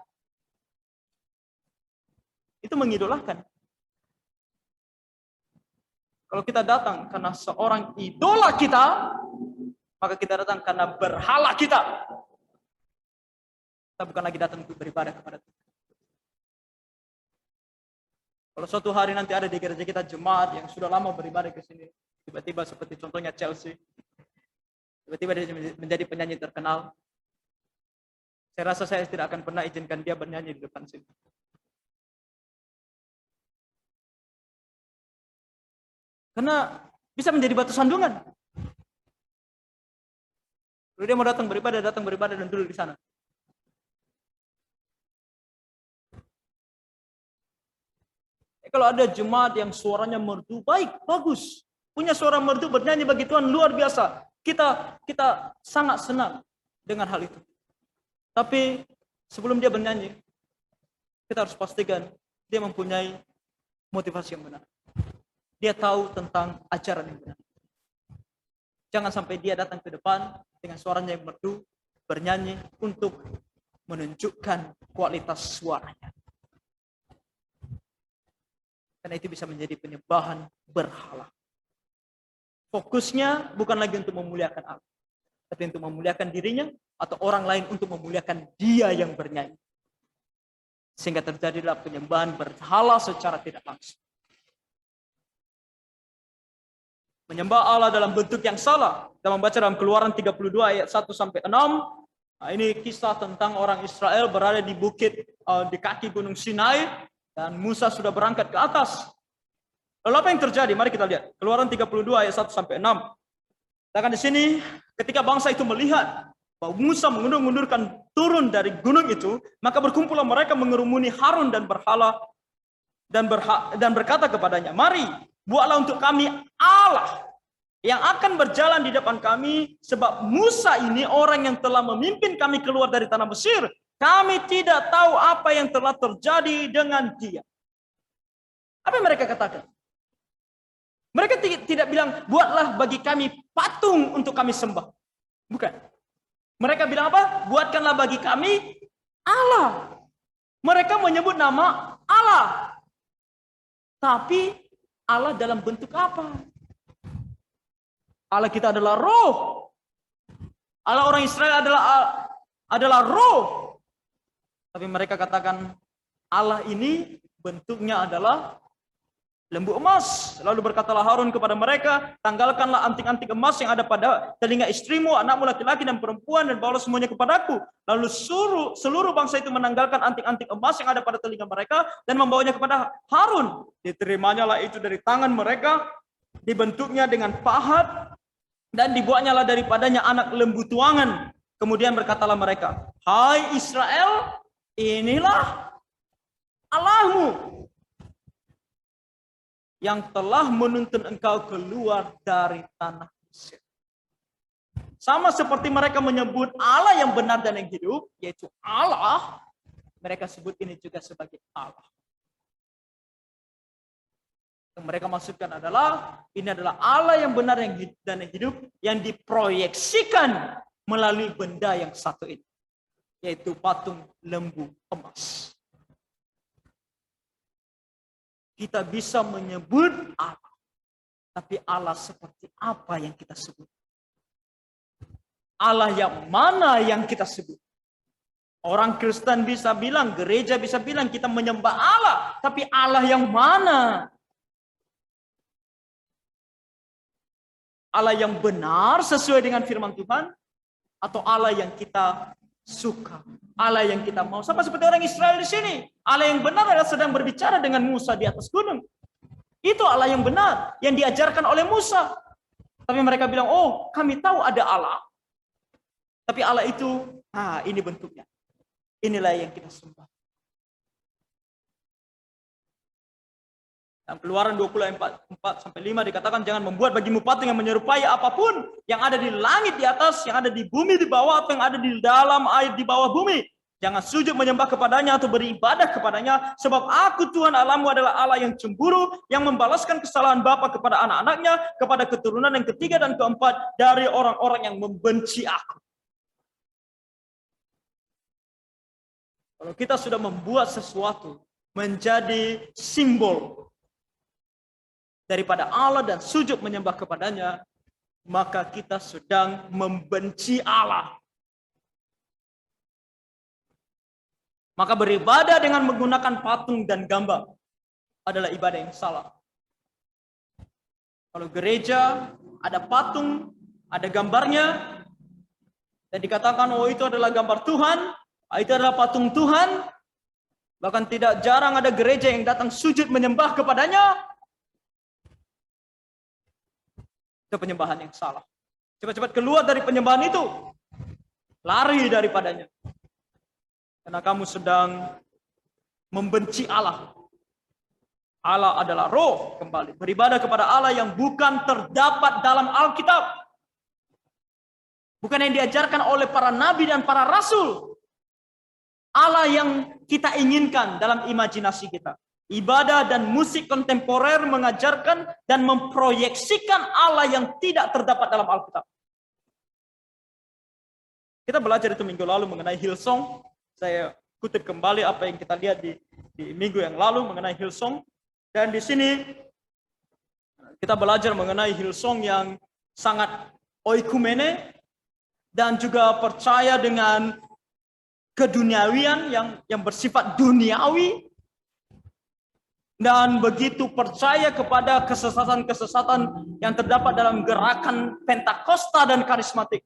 Itu mengidolakan. Kalau kita datang karena seorang idola kita, maka kita datang karena berhala kita. Kita bukan lagi datang untuk beribadah kepada Tuhan. Kalau suatu hari nanti ada di gereja kita jemaat yang sudah lama beribadah ke sini, tiba-tiba seperti contohnya Chelsea, tiba-tiba dia menjadi penyanyi terkenal, saya rasa saya tidak akan pernah izinkan dia bernyanyi di depan sini. Karena bisa menjadi batu sandungan. Kalau dia mau datang beribadah dan duduk di sana. Kalau ada jemaat yang suaranya merdu, baik, bagus. Punya suara merdu, bernyanyi bagi Tuhan, luar biasa. Kita sangat senang dengan hal itu. Tapi sebelum dia bernyanyi, kita harus pastikan dia mempunyai motivasi yang benar. Dia tahu tentang ajaran yang benar. Jangan sampai dia datang ke depan dengan suaranya yang merdu, bernyanyi untuk menunjukkan kualitas suaranya. Karena itu bisa menjadi penyembahan berhala. Fokusnya bukan lagi untuk memuliakan Allah, tapi untuk memuliakan dirinya atau orang lain untuk memuliakan dia yang bernyanyi. Sehingga terjadilah penyembahan berhala secara tidak langsung. Menyembah Allah dalam bentuk yang salah. Kita membaca dalam Keluaran 32 ayat 1-6. Nah, ini kisah tentang orang Israel berada di bukit di kaki Gunung Sinai. Dan Musa sudah berangkat ke atas. Lalu apa yang terjadi? Mari kita lihat. Keluaran 32 ayat 1-6. Katakan di sini, ketika bangsa itu melihat bahwa Musa mengundur-undurkan turun dari gunung itu, maka berkumpullah mereka mengerumuni Harun dan berhala dan berkata kepadanya, "Mari, buatlah untuk kami Allah yang akan berjalan di depan kami, sebab Musa ini orang yang telah memimpin kami keluar dari tanah Mesir. Kami tidak tahu apa yang telah terjadi dengan dia." Apa yang mereka katakan? Mereka tidak bilang, "Buatlah bagi kami patung untuk kami sembah." Bukan. Mereka bilang apa? "Buatkanlah bagi kami Allah." Mereka menyebut nama Allah. Tapi Allah dalam bentuk apa? Allah kita adalah roh. Allah orang Israel adalah roh. Tapi mereka katakan Allah ini bentuknya adalah lembu emas. Lalu berkatalah Harun kepada mereka, "Tanggalkanlah anting-anting emas yang ada pada telinga istrimu, anakmu laki-laki dan perempuan, dan bawalah semuanya kepadaku." Lalu seluruh bangsa itu menanggalkan anting-anting emas yang ada pada telinga mereka dan membawanya kepada Harun. Diterimanya lah itu dari tangan mereka, dibentuknya dengan pahat, dan dibuatnya lah daripadanya anak lembu tuangan. Kemudian berkatalah mereka, "Hai Israel, inilah Allahmu yang telah menuntun engkau keluar dari tanah Mesir." Sama seperti mereka menyebut Allah yang benar dan yang hidup, yaitu Allah, mereka sebut ini juga sebagai Allah. Yang mereka maksudkan adalah, ini adalah Allah yang benar dan yang hidup, yang diproyeksikan melalui benda yang satu ini, yaitu patung lembu emas. Kita bisa menyebut Allah, tapi Allah seperti apa yang kita sebut? Allah yang mana yang kita sebut? Orang Kristen bisa bilang, gereja bisa bilang kita menyembah Allah, tapi Allah yang mana? Allah yang benar sesuai dengan firman Tuhan, atau Allah yang kita suka, Allah yang kita mau? Sama seperti orang Israel di sini. Allah yang benar adalah sedang berbicara dengan Musa di atas gunung. Itu Allah yang benar yang diajarkan oleh Musa. Tapi mereka bilang, "Oh, kami tahu ada Allah." Tapi Allah itu, ini bentuknya. Inilah yang kita sembah. Dalam Keluaran 24-5 dikatakan, "Jangan membuat bagimu patung yang menyerupai apapun yang ada di langit di atas, yang ada di bumi di bawah, atau yang ada di dalam air di bawah bumi. Jangan sujud menyembah kepadanya atau beribadah kepadanya, sebab aku Tuhan Allahmu adalah Allah yang cemburu, yang membalaskan kesalahan bapa kepada anak-anaknya, kepada keturunan yang ketiga dan keempat dari orang-orang yang membenci aku." Kalau kita sudah membuat sesuatu menjadi simbol daripada Allah dan sujud menyembah kepadanya, maka kita sedang membenci Allah. Maka beribadah dengan menggunakan patung dan gambar adalah ibadah yang salah. Kalau gereja ada patung, ada gambarnya, dan dikatakan, oh itu adalah gambar Tuhan, itu adalah patung Tuhan, bahkan tidak jarang ada gereja yang datang sujud menyembah kepadanya, itu penyembahan yang salah. Cepat-cepat keluar dari penyembahan itu, lari daripadanya, karena kamu sedang membenci Allah. Allah adalah roh, kembali beribadah kepada Allah yang bukan terdapat dalam Alkitab. Bukan yang diajarkan oleh para nabi dan para rasul. Allah yang kita inginkan dalam imajinasi kita. Ibadah dan musik kontemporer mengajarkan dan memproyeksikan Allah yang tidak terdapat dalam Alkitab. Kita belajar itu minggu lalu mengenai Hillsong. Saya kutip kembali apa yang kita lihat di minggu yang lalu mengenai Hillsong. Dan di sini kita belajar mengenai Hillsong yang sangat oikumene dan juga percaya dengan keduniawian yang bersifat duniawi, dan begitu percaya kepada kesesatan-kesesatan yang terdapat dalam gerakan Pentakosta dan karismatik.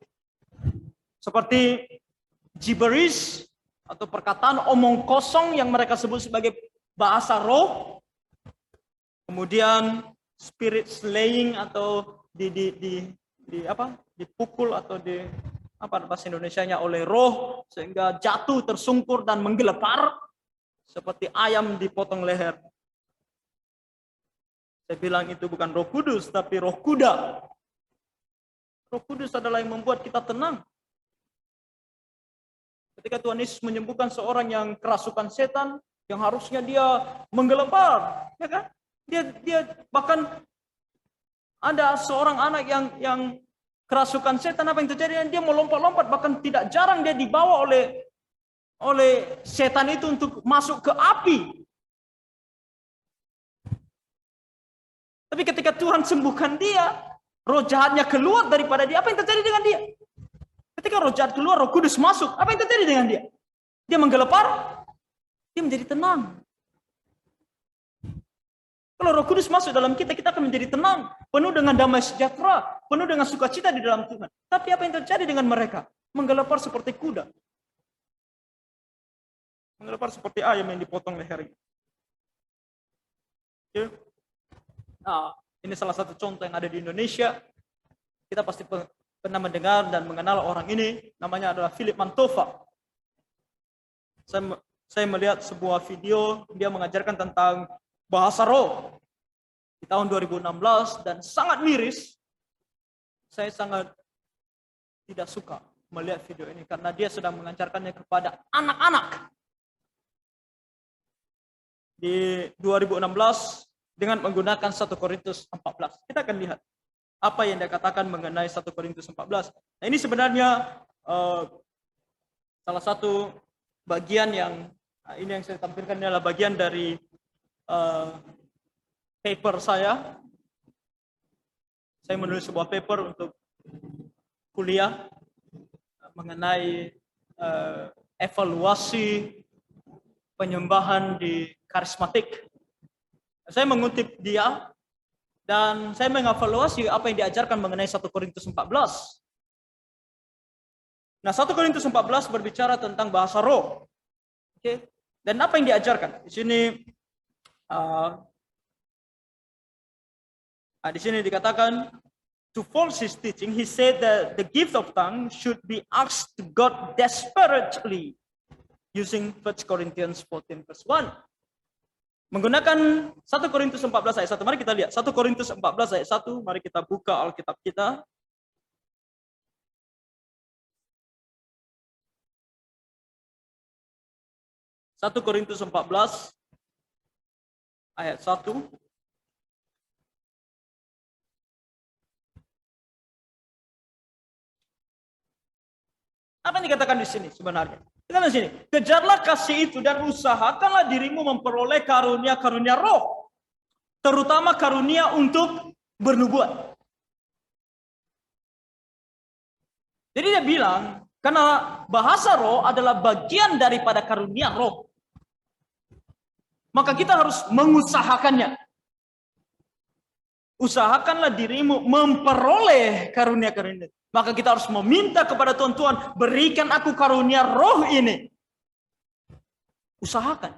Seperti gibberish atau perkataan omong kosong yang mereka sebut sebagai bahasa roh. Kemudian spirit slaying atau dipukul atau bahasa Indonesianya oleh roh sehingga jatuh tersungkur dan menggelepar seperti ayam dipotong leher. Saya bilang itu bukan Roh Kudus tapi roh kuda. Roh Kudus adalah yang membuat kita tenang. Ketika Tuhan Yesus menyembuhkan seorang yang kerasukan setan, yang harusnya dia menggelepar, ya kan? Dia bahkan ada seorang anak yang kerasukan setan, apa yang terjadi? Dia melompat-lompat, bahkan tidak jarang dia dibawa oleh setan itu untuk masuk ke api. Tapi ketika Tuhan sembuhkan dia, roh jahatnya keluar daripada dia, apa yang terjadi dengan dia? Ketika roh jahat keluar, Roh Kudus masuk, apa yang terjadi dengan dia? Dia menggelepar, dia menjadi tenang. Kalau Roh Kudus masuk dalam kita, kita akan menjadi tenang, penuh dengan damai sejahtera, penuh dengan sukacita di dalam Tuhan. Tapi apa yang terjadi dengan mereka? Menggelepar seperti kuda. Menggelepar seperti ayam yang dipotong lehernya. Oke. Nah, ini salah satu contoh yang ada di Indonesia. Kita pasti pernah mendengar dan mengenal orang ini. Namanya adalah Philip Mantova. Saya melihat sebuah video, dia mengajarkan tentang bahasa roh di tahun 2016 dan sangat miris. Saya sangat tidak suka melihat video ini karena dia sedang mengajarkannya kepada anak-anak. Di 2016 dengan menggunakan 1 Korintus 14. Kita akan lihat apa yang dia katakan mengenai 1 Korintus 14. Nah, ini sebenarnya salah satu bagian yang ini yang saya tampilkan adalah bagian dari paper saya. Saya menulis sebuah paper untuk kuliah mengenai evaluasi penyembahan di karismatik. Saya mengutip dia dan saya mengevaluasi apa yang diajarkan mengenai 1 Korintus 14. Nah, 1 Korintus 14 berbicara tentang bahasa roh. Oke. Dan apa yang diajarkan? Di sini dikatakan, to false his teaching, he said that the gift of tongue should be asked to God desperately, using 1 Corinthians 14 verse 1. Menggunakan 1 Korintus 14 ayat 1. Mari kita lihat 1 Korintus 14 ayat 1. Mari kita buka Alkitab kita. Satu Korintus 14 ayat 1. Apa yang dikatakan di sini sebenarnya? Dikatakan di sini, kejarlah kasih itu dan usahakanlah dirimu memperoleh karunia-karunia roh, terutama karunia untuk bernubuat. Jadi dia bilang, karena bahasa roh adalah bagian daripada karunia roh. maka kita harus mengusahakannya. Usahakanlah dirimu memperoleh karunia-karunia. Maka kita harus meminta kepada Tuhan, Tuhan, berikan aku karunia roh ini. Usahakan.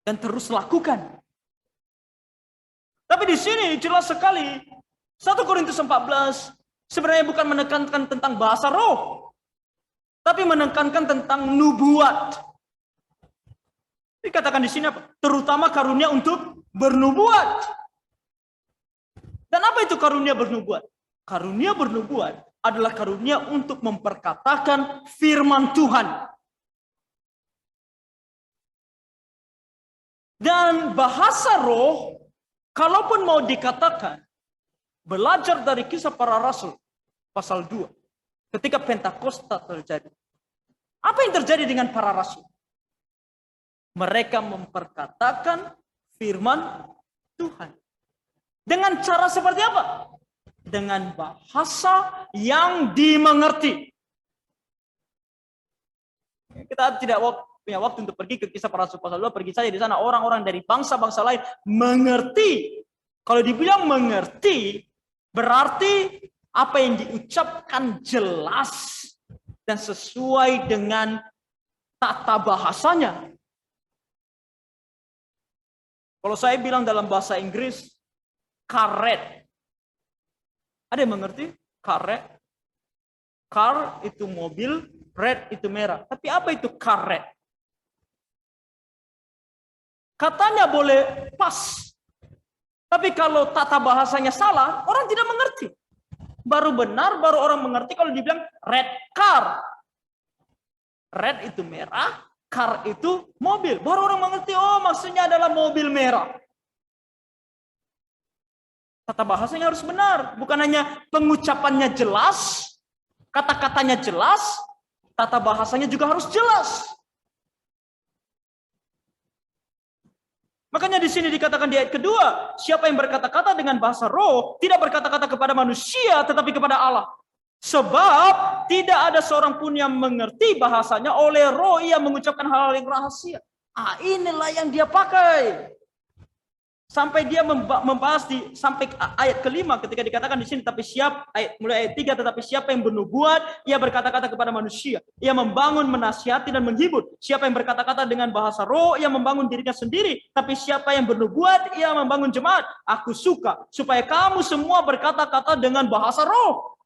Dan terus lakukan. Tapi di sini jelas sekali 1 Korintus 14 sebenarnya bukan menekankan tentang bahasa roh, tapi menekankan tentang nubuat. Dikatakan di sini apa? Terutama karunia untuk bernubuat. Dan apa itu karunia bernubuat? Karunia bernubuat adalah karunia untuk memperkatakan firman Tuhan. Dan bahasa roh, kalaupun mau dikatakan, belajar dari Kisah Para Rasul, pasal 2. Ketika Pentakosta terjadi. Apa yang terjadi dengan para rasul? Mereka memperkatakan firman Tuhan. Dengan cara seperti apa? Dengan bahasa yang dimengerti. Kita tidak punya waktu untuk pergi ke Kisah Para Rasul pasal 2. Pergi saja di sana, orang-orang dari bangsa-bangsa lain mengerti. Kalau dibilang mengerti, berarti apa yang diucapkan jelas dan sesuai dengan tata bahasanya. Kalau saya bilang dalam bahasa Inggris, karet. Ada yang mengerti? Karet. Car itu mobil, red itu merah. Tapi apa itu karet? Katanya boleh pas. Tapi kalau tata bahasanya salah, orang tidak mengerti. Baru benar, baru orang mengerti kalau dibilang red car. Red itu merah, car itu mobil. Baru orang mengerti, oh maksudnya adalah mobil merah. Tata bahasanya harus benar. Bukan hanya pengucapannya jelas, kata-katanya jelas, tata bahasanya juga harus jelas. Makanya di sini dikatakan di ayat kedua, siapa yang berkata-kata dengan bahasa roh, tidak berkata-kata kepada manusia, tetapi kepada Allah. Sebab tidak ada seorang pun yang mengerti bahasanya, oleh roh ia mengucapkan hal-hal yang rahasia. Inilah yang dia pakai. Sampai dia membahas sampai ayat kelima ketika dikatakan di sini, tapi mulai ayat 3, tetapi siapa yang bernubuat, ia berkata-kata kepada manusia. Ia membangun, menasihati dan menghibur. Siapa yang berkata-kata dengan bahasa roh, ia membangun dirinya sendiri. Tapi siapa yang bernubuat, ia membangun jemaat. Aku suka supaya kamu semua berkata-kata dengan bahasa roh.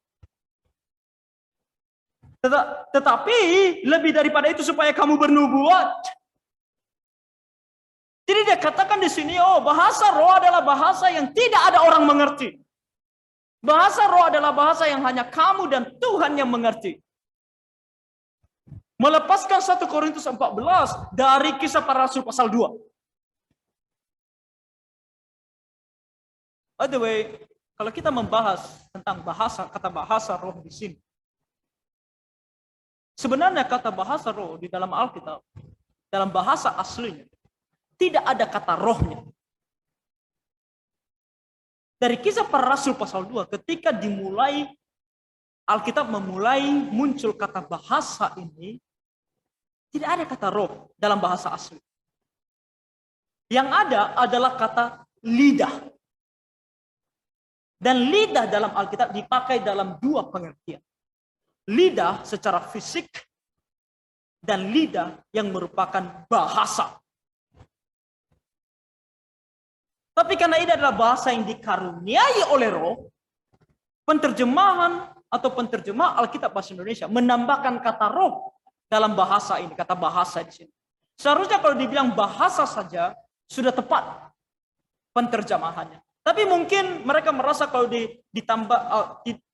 Tetapi lebih daripada itu supaya kamu bernubuat. Jadi dia katakan di sini, oh bahasa roh adalah bahasa yang tidak ada orang mengerti. Bahasa roh adalah bahasa yang hanya kamu dan Tuhan yang mengerti. Melepaskan 1 Korintus 14 dari Kisah Para Rasul pasal 2. By the way, kalau kita membahas tentang kata bahasa roh di sini, sebenarnya kata bahasa roh di dalam Alkitab, dalam bahasa aslinya, tidak ada kata rohnya. Dari Kisah Para Rasul pasal 2, ketika dimulai, Alkitab memulai muncul kata bahasa ini, tidak ada kata roh dalam bahasa asli. Yang ada adalah kata lidah. Dan lidah dalam Alkitab dipakai dalam dua pengertian. Lidah secara fisik dan lidah yang merupakan bahasa. Tapi karena ini adalah bahasa yang dikaruniai oleh roh, penterjemahan atau penterjemah Alkitab bahasa Indonesia menambahkan kata roh dalam bahasa ini, kata bahasa di sini. Seharusnya kalau dibilang bahasa saja sudah tepat penterjemahannya. Tapi mungkin mereka merasa kalau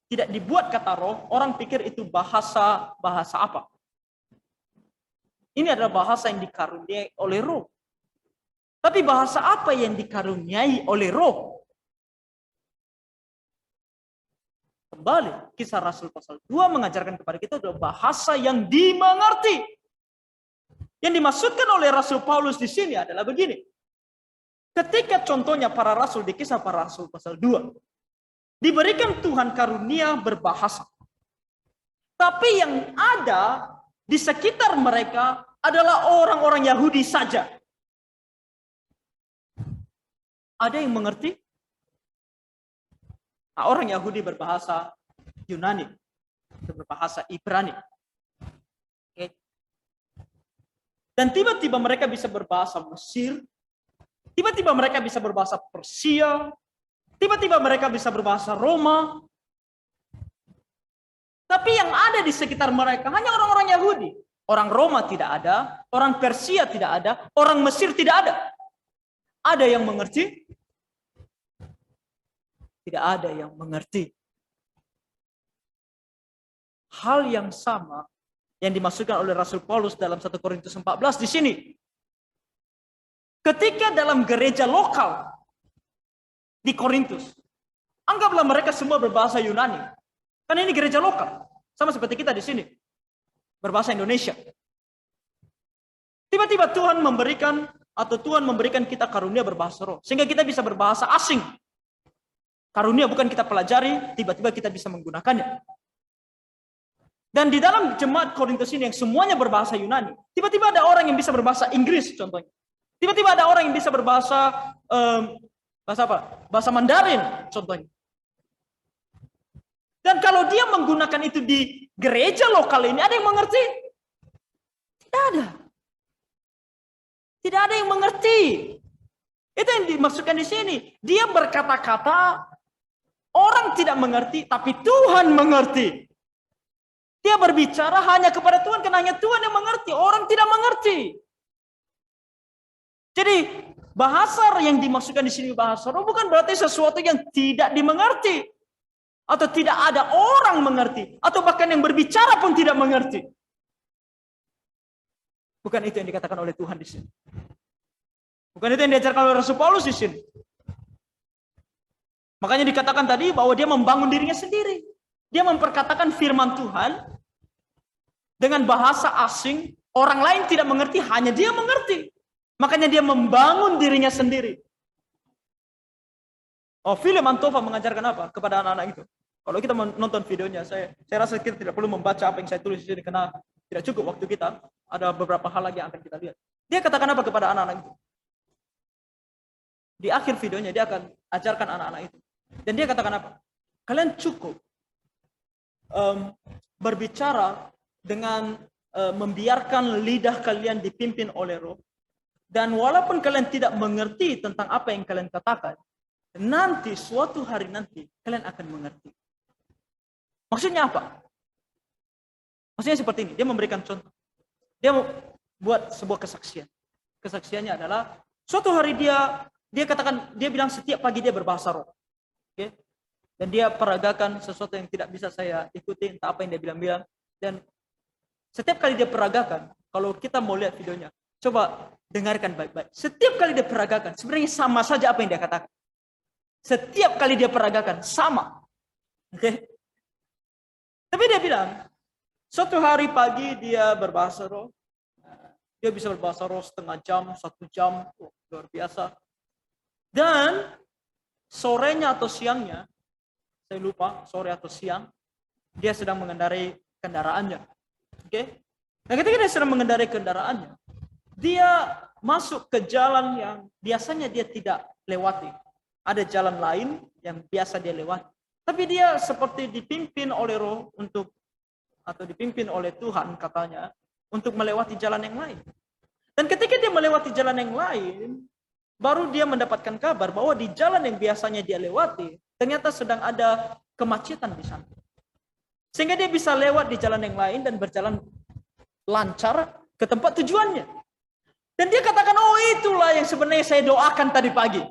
tidak dibuat kata roh, orang pikir itu bahasa apa? Ini adalah bahasa yang dikaruniai oleh roh. Tapi bahasa apa yang dikaruniai oleh roh? Kembali, Kisah Rasul pasal 2 mengajarkan kepada kita adalah bahasa yang dimengerti. Yang dimaksudkan oleh Rasul Paulus di sini adalah begini. Ketika contohnya para rasul di Kisah Para Rasul pasal 2, diberikan Tuhan karunia berbahasa. Tapi yang ada di sekitar mereka adalah orang-orang Yahudi saja. Ada yang mengerti? Nah, orang Yahudi berbahasa Yunani, berbahasa Ibrani. Okay. Dan tiba-tiba mereka bisa berbahasa Mesir, tiba-tiba mereka bisa berbahasa Persia, tiba-tiba mereka bisa berbahasa Roma. Tapi yang ada di sekitar mereka hanya orang-orang Yahudi. Orang Roma tidak ada, orang Persia tidak ada, orang Mesir tidak ada. Ada yang mengerti? Tidak ada yang mengerti. Hal yang sama yang dimaksudkan oleh Rasul Paulus dalam 1 Korintus 14 di sini. Ketika dalam gereja lokal di Korintus, anggaplah mereka semua berbahasa Yunani. Karena ini gereja lokal, sama seperti kita di sini, berbahasa Indonesia. Tiba-tiba Tuhan memberikan kita karunia berbahasa roh, sehingga kita bisa berbahasa asing. Karunia bukan kita pelajari, tiba-tiba kita bisa menggunakannya. Dan di dalam jemaat Korintus ini yang semuanya berbahasa Yunani, tiba-tiba ada orang yang bisa berbahasa Inggris contohnya. Tiba-tiba ada orang yang bisa berbahasa bahasa Mandarin contohnya. Dan kalau dia menggunakan itu di gereja lokal ini, ada yang mengerti? Tidak ada. Tidak ada yang mengerti. Itu yang dimaksudkan di sini. Dia berkata-kata, orang tidak mengerti, tapi Tuhan mengerti. Dia berbicara hanya kepada Tuhan, karena hanya Tuhan yang mengerti. Orang tidak mengerti. Jadi, bahasa yang dimaksudkan di sini bahasa roh bukan berarti sesuatu yang tidak dimengerti. Atau tidak ada orang mengerti. Atau bahkan yang berbicara pun tidak mengerti. Bukan itu yang dikatakan oleh Tuhan di sini. Bukan itu yang diajarkan oleh Rasul Paulus di sini. Makanya dikatakan tadi bahwa dia membangun dirinya sendiri. Dia memperkatakan firman Tuhan dengan bahasa asing. Orang lain tidak mengerti, hanya dia mengerti. Makanya dia membangun dirinya sendiri. Oh, Philip Antova mengajarkan apa kepada anak-anak itu? Kalau kita menonton videonya, saya rasa kita tidak perlu membaca apa yang saya tulis di sini karena tidak cukup waktu kita. Ada beberapa hal lagi yang akan kita lihat. Dia katakan apa kepada anak-anak itu? Di akhir videonya dia akan ajarkan anak-anak itu. Dan dia katakan apa? Kalian cukup berbicara dengan membiarkan lidah kalian dipimpin oleh roh. Dan walaupun kalian tidak mengerti tentang apa yang kalian katakan, nanti suatu hari nanti kalian akan mengerti. Maksudnya apa? Maksudnya seperti ini. Dia memberikan contoh. Dia buat sebuah kesaksian. Kesaksiannya adalah suatu hari dia bilang setiap pagi dia berbahasa roh. Okay? Dan dia peragakan sesuatu yang tidak bisa saya ikuti, entah apa yang dia bilang-bilang. Dan setiap kali dia peragakan, kalau kita mau lihat videonya, coba dengarkan baik-baik. Setiap kali dia peragakan, sebenarnya sama saja apa yang dia katakan. Setiap kali dia peragakan, sama. Okay? Tapi dia bilang, suatu hari pagi dia berbahasa roh. Dia bisa berbahasa roh setengah jam, 1 jam. Oh, luar biasa. Dan sorenya atau siangnya, saya lupa, sore atau siang, dia sedang mengendarai kendaraannya. Okay? Nah, ketika dia sedang mengendarai kendaraannya, dia masuk ke jalan yang biasanya dia tidak lewati. Ada jalan lain yang biasa dia lewati. Tapi dia seperti dipimpin oleh roh atau dipimpin oleh Tuhan katanya untuk melewati jalan yang lain. Dan ketika dia melewati jalan yang lain, baru dia mendapatkan kabar bahwa di jalan yang biasanya dia lewati, ternyata sedang ada kemacetan di sana. Sehingga dia bisa lewat di jalan yang lain dan berjalan lancar ke tempat tujuannya. Dan dia katakan, oh itulah yang sebenarnya saya doakan tadi pagi.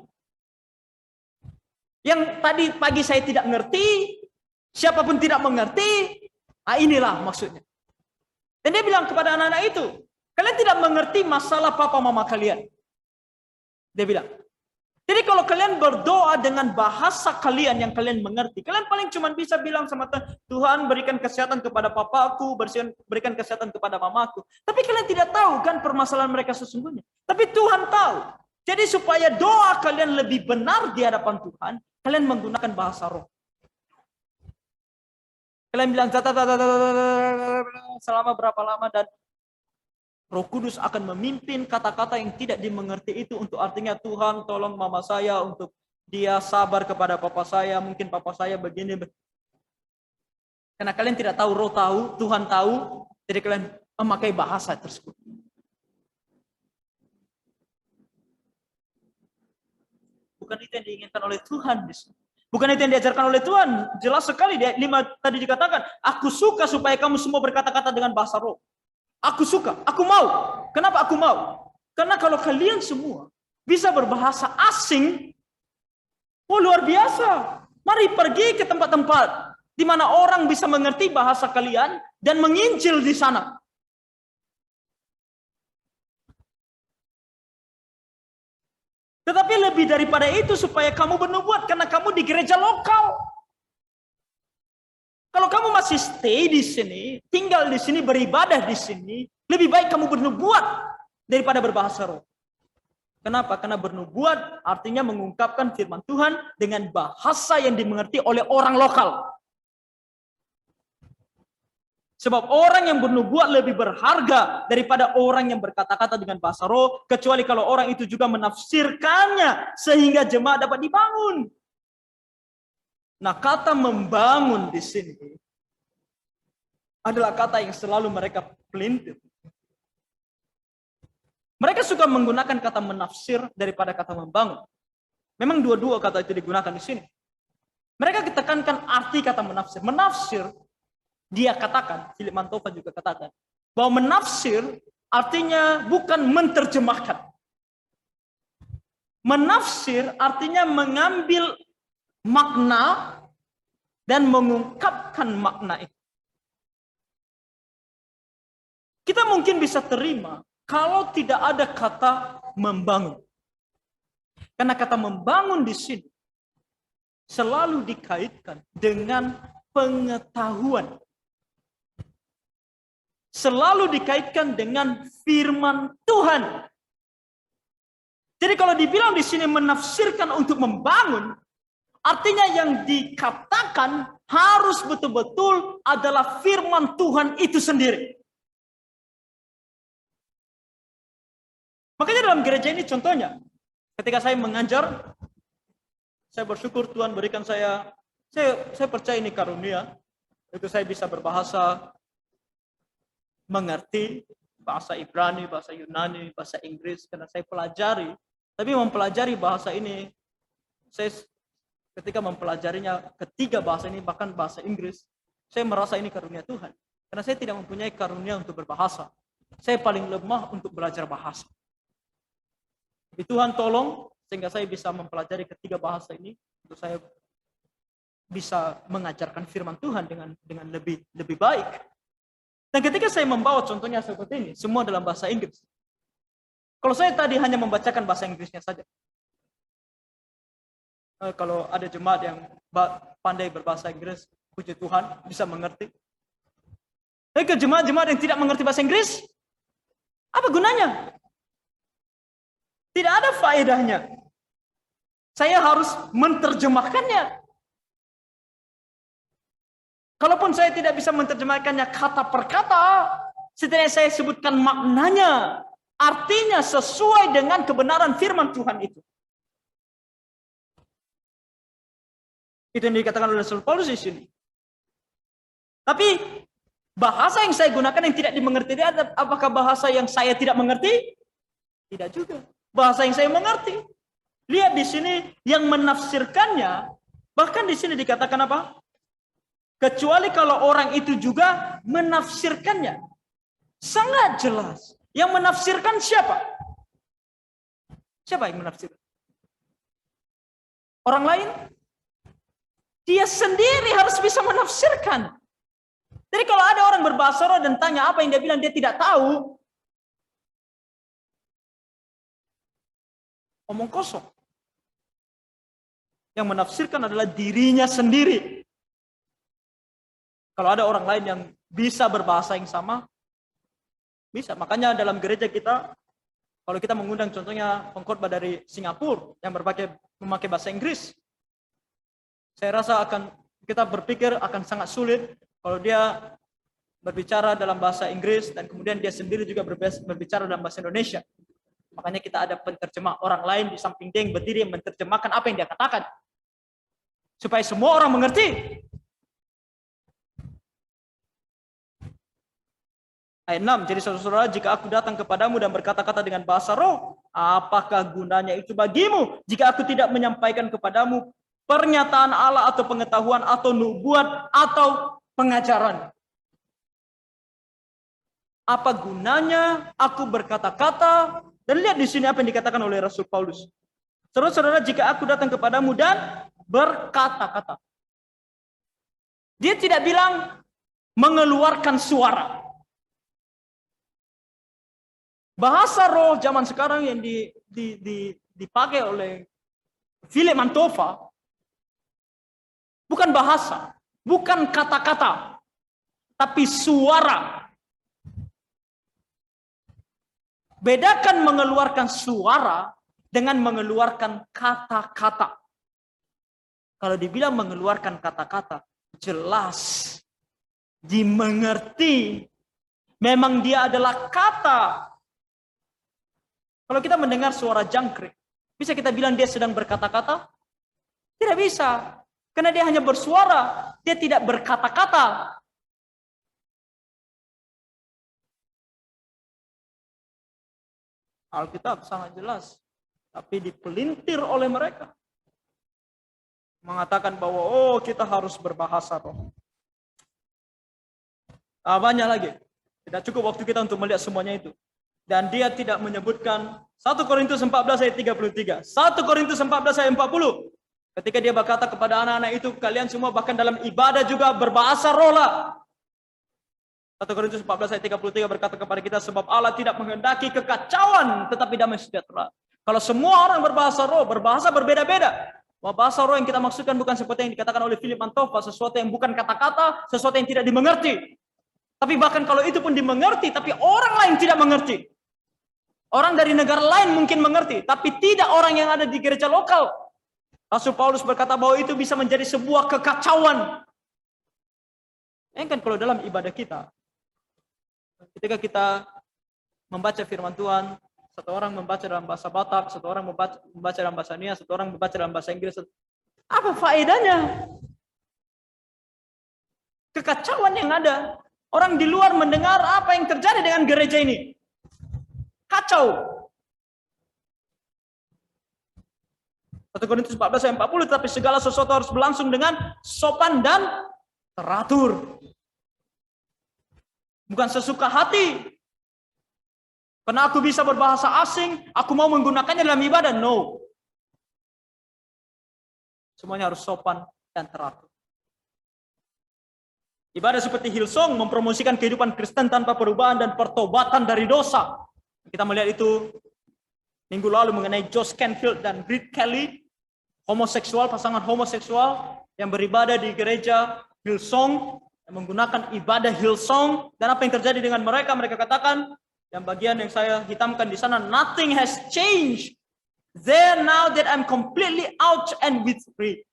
Yang tadi pagi saya tidak mengerti, siapapun tidak mengerti, inilah maksudnya. Dan dia bilang kepada anak-anak itu, kalian tidak mengerti masalah papa mama kalian. Dia bilang, jadi kalau kalian berdoa dengan bahasa kalian yang kalian mengerti, kalian paling cuma bisa bilang sama Tuhan, Tuhan berikan kesehatan kepada papaku, berikan kesehatan kepada mamaku. Tapi kalian tidak tahu kan permasalahan mereka sesungguhnya. Tapi Tuhan tahu. Jadi supaya doa kalian lebih benar di hadapan Tuhan, kalian menggunakan bahasa roh. Kalian bilang selama berapa lama dan Roh Kudus akan memimpin kata-kata yang tidak dimengerti itu untuk artinya Tuhan tolong mama saya untuk dia sabar kepada papa saya, mungkin papa saya begini. Karena kalian tidak tahu, Roh tahu, Tuhan tahu, jadi kalian memakai bahasa tersebut. Bukan itu yang diinginkan oleh Tuhan. Bukan itu yang diajarkan oleh Tuhan. Jelas sekali, di ayat 5 tadi dikatakan, aku suka supaya kamu semua berkata-kata dengan bahasa roh. Aku suka, aku mau. Kenapa aku mau? Karena kalau kalian semua bisa berbahasa asing, oh luar biasa. Mari pergi ke tempat-tempat di mana orang bisa mengerti bahasa kalian dan menginjil di sana. Tetapi lebih daripada itu supaya kamu bernubuat karena kamu di gereja lokal. Kalau kamu masih stay di sini, tinggal di sini, beribadah di sini, lebih baik kamu bernubuat daripada berbahasa roh. Kenapa? Karena bernubuat artinya mengungkapkan firman Tuhan dengan bahasa yang dimengerti oleh orang lokal. Sebab orang yang bernubuat lebih berharga daripada orang yang berkata-kata dengan bahasa roh, kecuali kalau orang itu juga menafsirkannya sehingga jemaat dapat dibangun. Nah, kata membangun di sini adalah kata yang selalu mereka pelintir. Mereka suka menggunakan kata menafsir daripada kata membangun. Memang dua-dua kata itu digunakan di sini. Mereka tekankan arti kata menafsir. Menafsir, dia katakan, Philip Mantova juga katakan, bahwa menafsir artinya bukan menerjemahkan. Menafsir artinya mengambil makna dan mengungkapkan makna itu. Kita mungkin bisa terima kalau tidak ada kata membangun. Karena kata membangun di sini selalu dikaitkan dengan pengetahuan. Selalu dikaitkan dengan firman Tuhan. Jadi kalau dibilang di sini menafsirkan untuk membangun, artinya yang dikatakan harus betul-betul adalah firman Tuhan itu sendiri. Makanya dalam gereja ini contohnya, ketika saya mengajar, saya bersyukur Tuhan berikan saya percaya ini karunia, itu saya bisa berbahasa, mengerti bahasa Ibrani, bahasa Yunani, bahasa Inggris, karena saya pelajari. Tapi mempelajari bahasa ini, saya ketika mempelajarinya ketiga bahasa ini, bahkan bahasa Inggris, saya merasa ini karunia Tuhan. Karena saya tidak mempunyai karunia untuk berbahasa. Saya paling lemah untuk belajar bahasa. Tapi Tuhan tolong, sehingga saya bisa mempelajari ketiga bahasa ini, untuk saya bisa mengajarkan firman Tuhan dengan lebih baik. Dan ketika saya membawa contohnya seperti ini, semua dalam bahasa Inggris. Kalau saya tadi hanya membacakan bahasa Inggrisnya saja. Kalau ada jemaat yang pandai berbahasa Inggris, puji Tuhan, bisa mengerti. Tapi ke jemaat-jemaat yang tidak mengerti bahasa Inggris, apa gunanya? Tidak ada faedahnya. Saya harus menerjemahkannya. Kalaupun saya tidak bisa menerjemahkannya kata per kata, setidaknya saya sebutkan maknanya. Artinya sesuai dengan kebenaran firman Tuhan itu. Itu yang dikatakan oleh Rasul Paulus di sini. Tapi bahasa yang saya gunakan yang tidak dimengerti, apakah bahasa yang saya tidak mengerti? Tidak juga. Bahasa yang saya mengerti. Lihat di sini yang menafsirkannya, bahkan di sini dikatakan apa? Kecuali kalau orang itu juga menafsirkannya. Sangat jelas. Yang menafsirkan siapa? Siapa yang menafsirkan? Orang lain? Dia sendiri harus bisa menafsirkan. Jadi kalau ada orang berbahasa roh dan tanya apa yang dia bilang, dia tidak tahu. Omong kosong. Yang menafsirkan adalah dirinya sendiri. Kalau ada orang lain yang bisa berbahasa yang sama, bisa. Makanya dalam gereja kita, kalau kita mengundang contohnya pengkhotbah dari Singapura yang memakai bahasa Inggris, saya rasa kita berpikir akan sangat sulit kalau dia berbicara dalam bahasa Inggris, dan kemudian dia sendiri juga berbicara dalam bahasa Indonesia. Makanya kita ada penterjemah orang lain di samping dia yang berdiri menerjemahkan apa yang dia katakan. Supaya semua orang mengerti. Ayat 6, jadi saudara-saudara, jika aku datang kepadamu dan berkata-kata dengan bahasa roh, apakah gunanya itu bagimu? Jika aku tidak menyampaikan kepadamu pernyataan Allah atau pengetahuan atau nubuat atau pengajaran. Apa gunanya aku berkata-kata? Dan lihat di sini apa yang dikatakan oleh Rasul Paulus. Saudara-saudara, jika aku datang kepadamu dan berkata-kata. Dia tidak bilang mengeluarkan suara. Bahasa roh zaman sekarang yang dipakai oleh Philip Mantova bukan bahasa, bukan kata-kata, tapi suara. Bedakan mengeluarkan suara dengan mengeluarkan kata-kata. Kalau dibilang mengeluarkan kata-kata, jelas dimengerti. Memang dia adalah kata. Kalau kita mendengar suara jangkrik, bisa kita bilang dia sedang berkata-kata? Tidak bisa. Karena dia hanya bersuara, dia tidak berkata-kata. Alkitab sangat jelas, tapi dipelintir oleh mereka. Mengatakan bahwa, oh kita harus berbahasa roh. Banyak lagi. Tidak cukup waktu kita untuk melihat semuanya itu. Dan dia tidak menyebutkan 1 Korintus 14 ayat 33. 1 Korintus 14 ayat 40. Ketika dia berkata kepada anak-anak itu, kalian semua bahkan dalam ibadah juga berbahasa roh lah. 1 Korintus 14 ayat 33 berkata kepada kita, sebab Allah tidak menghendaki kekacauan, tetapi damai sejahtera. Kalau semua orang berbahasa roh, berbahasa berbeda-beda. Bahasa roh yang kita maksudkan bukan seperti yang dikatakan oleh Philip Mantova, sesuatu yang bukan kata-kata, sesuatu yang tidak dimengerti. Tapi bahkan kalau itu pun dimengerti, tapi orang lain tidak mengerti. Orang dari negara lain mungkin mengerti, tapi tidak orang yang ada di gereja lokal. Rasul Paulus berkata bahwa itu bisa menjadi sebuah kekacauan. Kan kalau dalam ibadah kita, ketika kita membaca firman Tuhan, satu orang membaca dalam bahasa Batak, satu orang membaca dalam bahasa Nia, satu orang membaca dalam bahasa Inggris. Apa faedahnya? Kekacauan yang ada. Orang di luar mendengar apa yang terjadi dengan gereja ini. Kacau. 1 Korintus 14 ayat 40, tapi segala sesuatu harus berlangsung dengan sopan dan teratur. Bukan sesuka hati. Karena aku bisa berbahasa asing, aku mau menggunakannya dalam ibadah. No. Semuanya harus sopan dan teratur. Ibadah seperti Hillsong mempromosikan kehidupan Kristen tanpa perubahan dan pertobatan dari dosa. Kita melihat itu minggu lalu mengenai Josh Canfield dan Reed Kelly, homoseksual, pasangan homoseksual yang beribadah di gereja Hillsong, yang menggunakan ibadah Hillsong. Dan apa yang terjadi dengan mereka? Mereka katakan, yang bagian yang saya hitamkan di sana, nothing has changed. There now that I'm completely out and with free.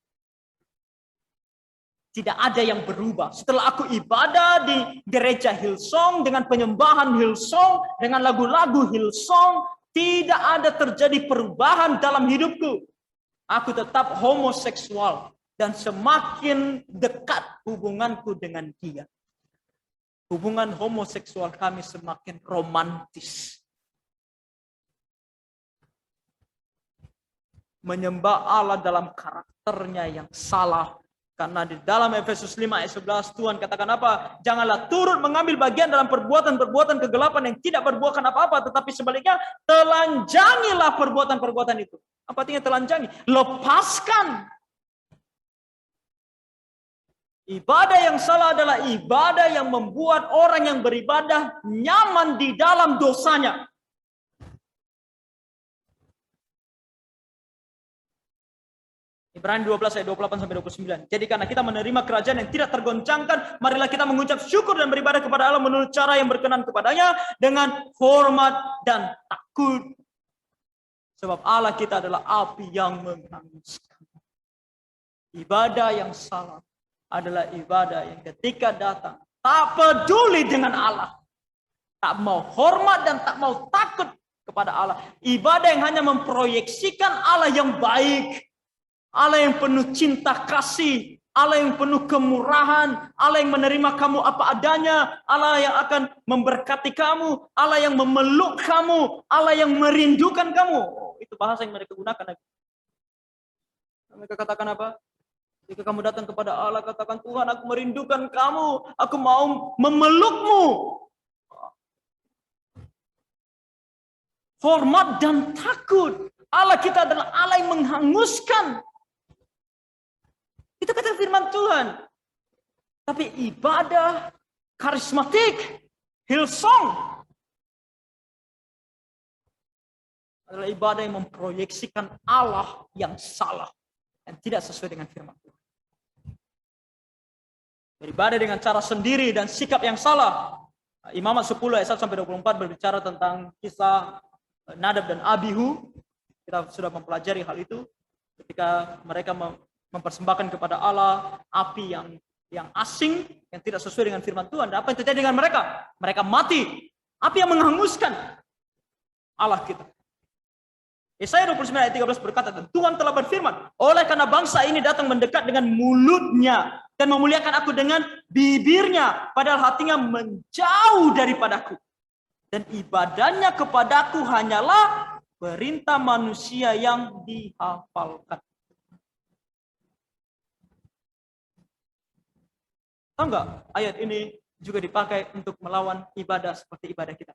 Tidak ada yang berubah. Setelah aku ibadah di gereja Hillsong, dengan penyembahan Hillsong, dengan lagu-lagu Hillsong, tidak ada terjadi perubahan dalam hidupku. Aku tetap homoseksual. Dan semakin dekat hubunganku dengan dia. Hubungan homoseksual kami semakin romantis. Menyembah Allah dalam karakternya yang salah. Karena di dalam Efesus 5 ayat 11 Tuhan katakan apa? Janganlah turut mengambil bagian dalam perbuatan-perbuatan kegelapan yang tidak berbuahkan apa-apa. Tetapi sebaliknya telanjangilah perbuatan-perbuatan itu. Apa artinya telanjangi? Lepaskan. Ibadah yang salah adalah ibadah yang membuat orang yang beribadah nyaman di dalam dosanya. Ibrani 12 ayat 28 sampai 29. Jadi karena kita menerima kerajaan yang tidak tergoncangkan, marilah kita mengucap syukur dan beribadah kepada Allah menurut cara yang berkenan kepadanya dengan hormat dan takut. Sebab Allah kita adalah api yang menghanguskan. Ibadah yang salah adalah ibadah yang ketika datang tak peduli dengan Allah, tak mau hormat dan tak mau takut kepada Allah. Ibadah yang hanya memproyeksikan Allah yang baik, Allah yang penuh cinta kasih, Allah yang penuh kemurahan, Allah yang menerima kamu apa adanya, Allah yang akan memberkati kamu, Allah yang memeluk kamu, Allah yang merindukan kamu. Oh, itu bahasa yang mereka gunakan. Mereka katakan apa? Jika kamu datang kepada Allah, katakan, Tuhan, aku merindukan kamu, aku mau memelukmu. Hormat dan takut. Allah kita adalah Allah yang menghanguskan. Itu kata firman Tuhan. Tapi ibadah karismatik, Hillsong, adalah ibadah yang memproyeksikan Allah yang salah dan tidak sesuai dengan firman Tuhan. Beribadah dengan cara sendiri dan sikap yang salah. Imamat 10 ayat 1-24 berbicara tentang kisah Nadab dan Abihu. Kita sudah mempelajari hal itu ketika mereka mempersembahkan kepada Allah api yang asing, yang tidak sesuai dengan firman Tuhan. Dan apa yang terjadi dengan mereka? Mereka mati. Api yang menghanguskan Allah kita. Yesaya 29 ayat 13 berkata, Tuhan telah berfirman, oleh karena bangsa ini datang mendekat dengan mulutnya dan memuliakan aku dengan bibirnya, padahal hatinya menjauh daripadaku. Dan ibadahnya kepadaku hanyalah perintah manusia yang dihafalkan. Tahu nggak, ayat ini juga dipakai untuk melawan ibadah seperti ibadah kita,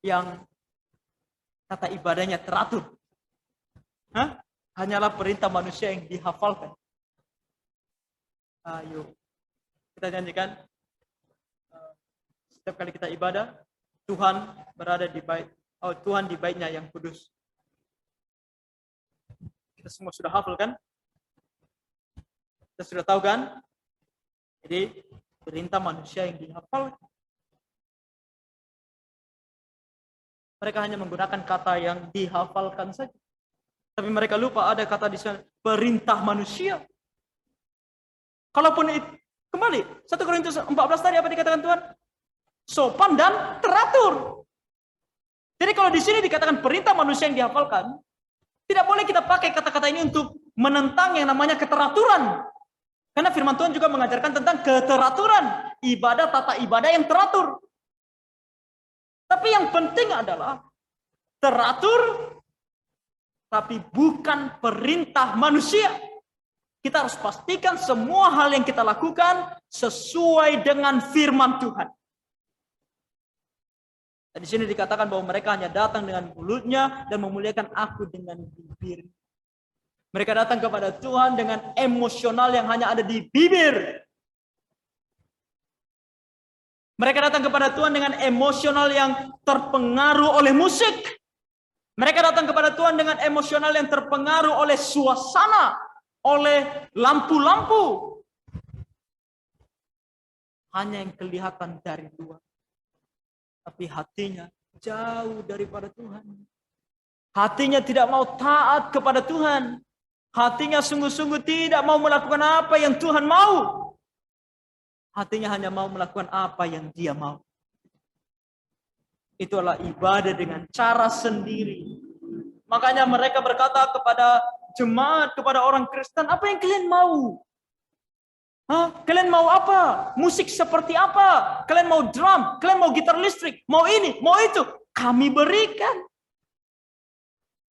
yang kata ibadahnya teratur. Hanyalah perintah manusia yang dihafalkan. Ayo, kita janjikan setiap kali kita ibadah, Tuhan berada di bait, Tuhan di baitnya yang kudus. Kita semua sudah hafal kan? Kita sudah tahu kan? Jadi perintah manusia yang dihafal. Mereka hanya menggunakan kata yang dihafalkan saja. Tapi mereka lupa ada kata di sana perintah manusia. Kalaupun itu, kembali 1 Korintus 14 tadi apa dikatakan Tuhan? Sopan dan teratur. Jadi kalau di sini dikatakan perintah manusia yang dihafalkan, tidak boleh kita pakai kata-kata ini untuk menentang yang namanya keteraturan. Karena firman Tuhan juga mengajarkan tentang keteraturan, ibadah, tata ibadah yang teratur. Tapi yang penting adalah teratur, tapi bukan perintah manusia. Kita harus pastikan semua hal yang kita lakukan sesuai dengan firman Tuhan. Dan di sini dikatakan bahwa mereka hanya datang dengan mulutnya dan memuliakan aku dengan bibir. Mereka datang kepada Tuhan dengan emosional yang hanya ada di bibir. Mereka datang kepada Tuhan dengan emosional yang terpengaruh oleh musik. Mereka datang kepada Tuhan dengan emosional yang terpengaruh oleh suasana, oleh lampu-lampu. Hanya yang kelihatan dari luar. Tapi hatinya jauh daripada Tuhan. Hatinya tidak mau taat kepada Tuhan. Hatinya sungguh-sungguh tidak mau melakukan apa yang Tuhan mau. Hatinya hanya mau melakukan apa yang dia mau. Itulah ibadah dengan cara sendiri. Makanya mereka berkata kepada jemaat, kepada orang Kristen, apa yang kalian mau? Kalian mau apa? Musik seperti apa? Kalian mau drum? Kalian mau gitar listrik? Mau ini? Mau itu? Kami berikan.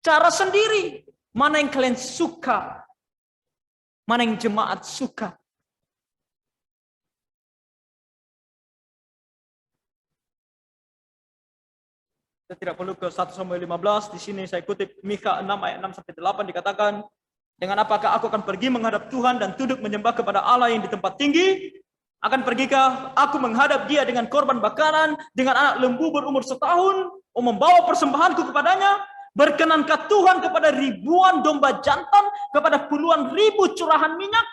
Cara sendiri. Mana yang kalian suka? Mana yang jemaat suka? Saya tidak perlu ke 1 Samuel 15. Di sini saya kutip Mikha 6 ayat 6-8 dikatakan, dengan apakah aku akan pergi menghadap Tuhan dan duduk menyembah kepada Allah yang di tempat tinggi? Akan pergikah aku menghadap dia dengan korban bakaran, dengan anak lembu berumur setahun, membawa persembahanku kepadanya? Berkenankah Tuhan kepada ribuan domba jantan, kepada puluhan ribu curahan minyak?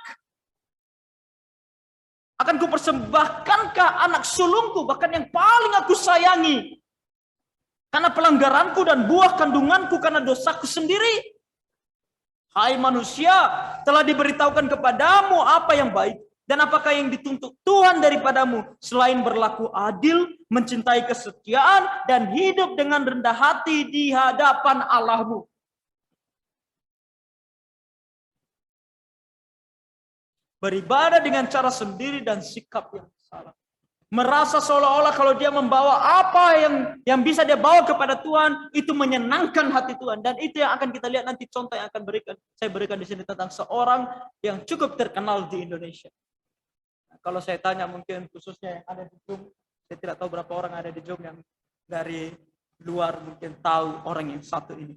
Akan kupersembahkankah anak sulungku, bahkan yang paling aku sayangi, karena pelanggaranku dan buah kandunganku karena dosaku sendiri? Hai manusia, telah diberitahukan kepadamu apa yang baik. Dan apakah yang dituntut Tuhan daripadamu selain berlaku adil, mencintai kesetiaan, dan hidup dengan rendah hati di hadapan Allahmu? Beribadah dengan cara sendiri dan sikap yang salah. Merasa seolah-olah kalau dia membawa apa yang bisa dia bawa kepada Tuhan, itu menyenangkan hati Tuhan. Dan itu yang akan kita lihat nanti contoh yang akan saya berikan di sini tentang seorang yang cukup terkenal di Indonesia. Kalau saya tanya mungkin khususnya yang ada di Zoom, saya tidak tahu berapa orang ada di Zoom yang dari luar mungkin tahu orang yang satu ini.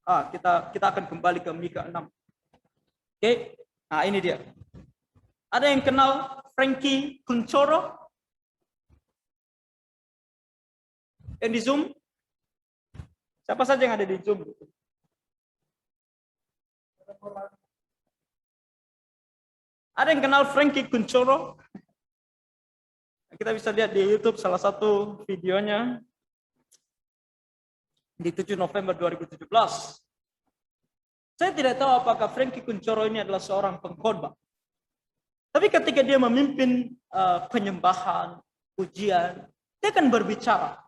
Kita akan kembali ke Mika 6. Oke, nah ini dia. Ada yang kenal Frankie Kuncoro? Yang di Zoom? Siapa saja yang ada di Zoom? Ada yang kenal Frankie Kuncoro? Kita bisa lihat di YouTube salah satu videonya di 7 November 2017. Saya tidak tahu apakah Frankie Kuncoro ini adalah seorang pengkhotbah. Tapi ketika dia memimpin penyembahan, pujian, dia akan berbicara.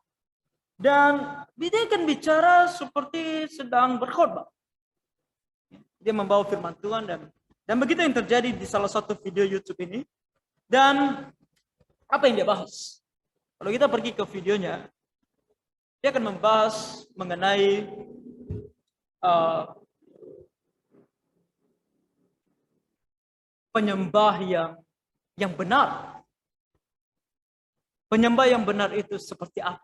Dan dia akan bicara seperti sedang berkhotbah. Dia membawa firman Tuhan dan begitu yang terjadi di salah satu video YouTube ini. Dan apa yang dia bahas? Kalau kita pergi ke videonya, dia akan membahas mengenai penyembah yang benar. Penyembah yang benar itu seperti apa?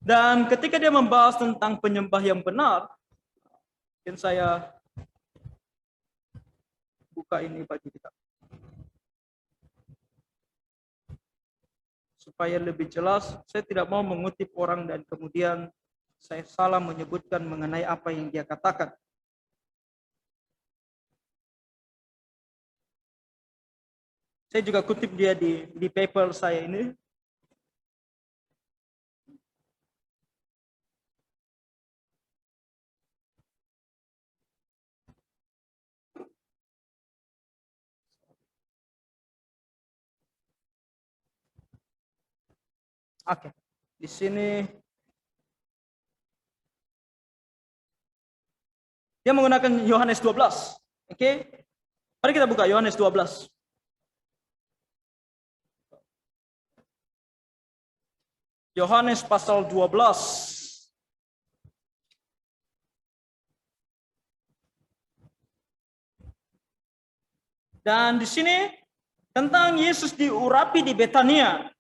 Dan ketika dia membahas tentang penyembah yang benar, mungkin saya buka ini bagi kita. Supaya lebih jelas, saya tidak mau mengutip orang dan kemudian saya salah menyebutkan mengenai apa yang dia katakan. Saya juga kutip dia di paper saya ini. Oke, di sini dia menggunakan Yohanes 12. Oke, mari kita buka Yohanes 12. Yohanes pasal 12. Dan di sini tentang Yesus diurapi di Betania.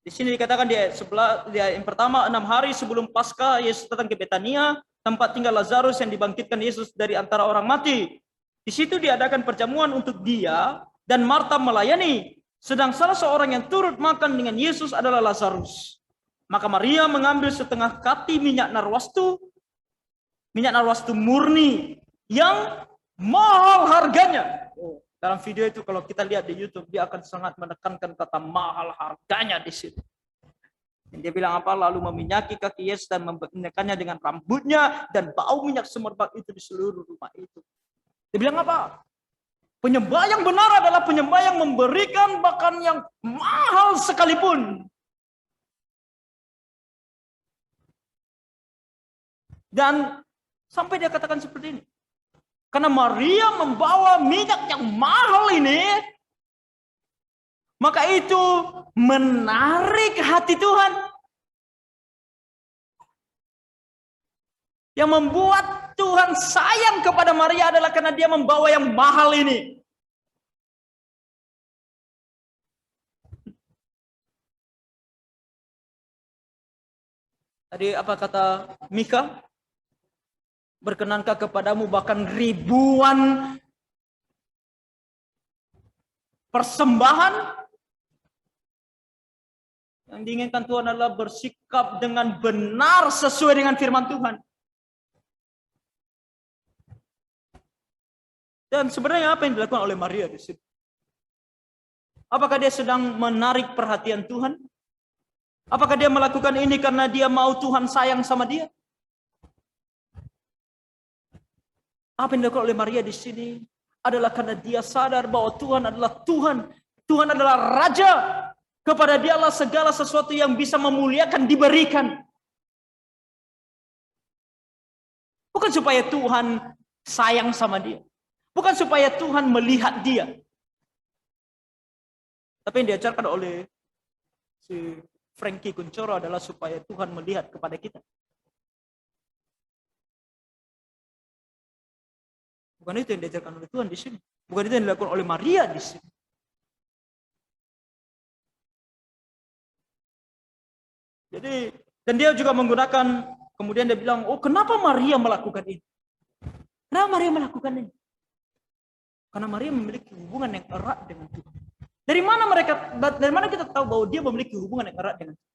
Di sini dikatakan di ayat yang pertama, 6 hari sebelum Paskah Yesus datang ke Betania, tempat tinggal Lazarus yang dibangkitkan Yesus dari antara orang mati. Di situ diadakan perjamuan untuk dia dan Marta melayani. Sedang salah seorang yang turut makan dengan Yesus adalah Lazarus. Maka Maria mengambil setengah kati minyak narwastu murni yang mahal harganya. Dalam video itu kalau kita lihat di YouTube, dia akan sangat menekankan kata mahal harganya di situ. Dan dia bilang apa? Lalu meminyaki kaki Yesus dan meminyakannya dengan rambutnya dan bau minyak semerbak itu di seluruh rumah itu. Dia bilang apa? Penyembah yang benar adalah penyembah yang memberikan bahkan yang mahal sekalipun. Dan sampai dia katakan seperti ini. Karena Maria membawa minyak yang mahal ini, maka itu menarik hati Tuhan. Yang membuat Tuhan sayang kepada Maria adalah karena dia membawa yang mahal ini. Tadi apa kata Mika? Berkenankah kepadamu bahkan ribuan persembahan? Yang diinginkan Tuhan adalah bersikap dengan benar sesuai dengan firman Tuhan. Dan sebenarnya apa yang dilakukan oleh Maria di situ? Apakah dia sedang menarik perhatian Tuhan? Apakah dia melakukan ini karena dia mau Tuhan sayang sama dia? Apa yang dilakukan oleh Maria di sini adalah karena dia sadar bahwa Tuhan adalah Tuhan. Tuhan adalah Raja. Kepada Dialah segala sesuatu yang bisa memuliakan diberikan. Bukan supaya Tuhan sayang sama dia. Bukan supaya Tuhan melihat dia. Tapi yang diajarkan oleh si Frankie Kuncoro adalah supaya Tuhan melihat kepada kita. Bukan itu yang diajarkan oleh Tuhan di sini. Bukan itu yang dilakukan oleh Maria di sini. Jadi, dan dia juga menggunakan, kemudian dia bilang, oh kenapa Maria melakukan ini? Kenapa Maria melakukan ini? Karena Maria memiliki hubungan yang erat dengan Tuhan. Dari mana kita tahu bahwa dia memiliki hubungan yang erat dengan Tuhan?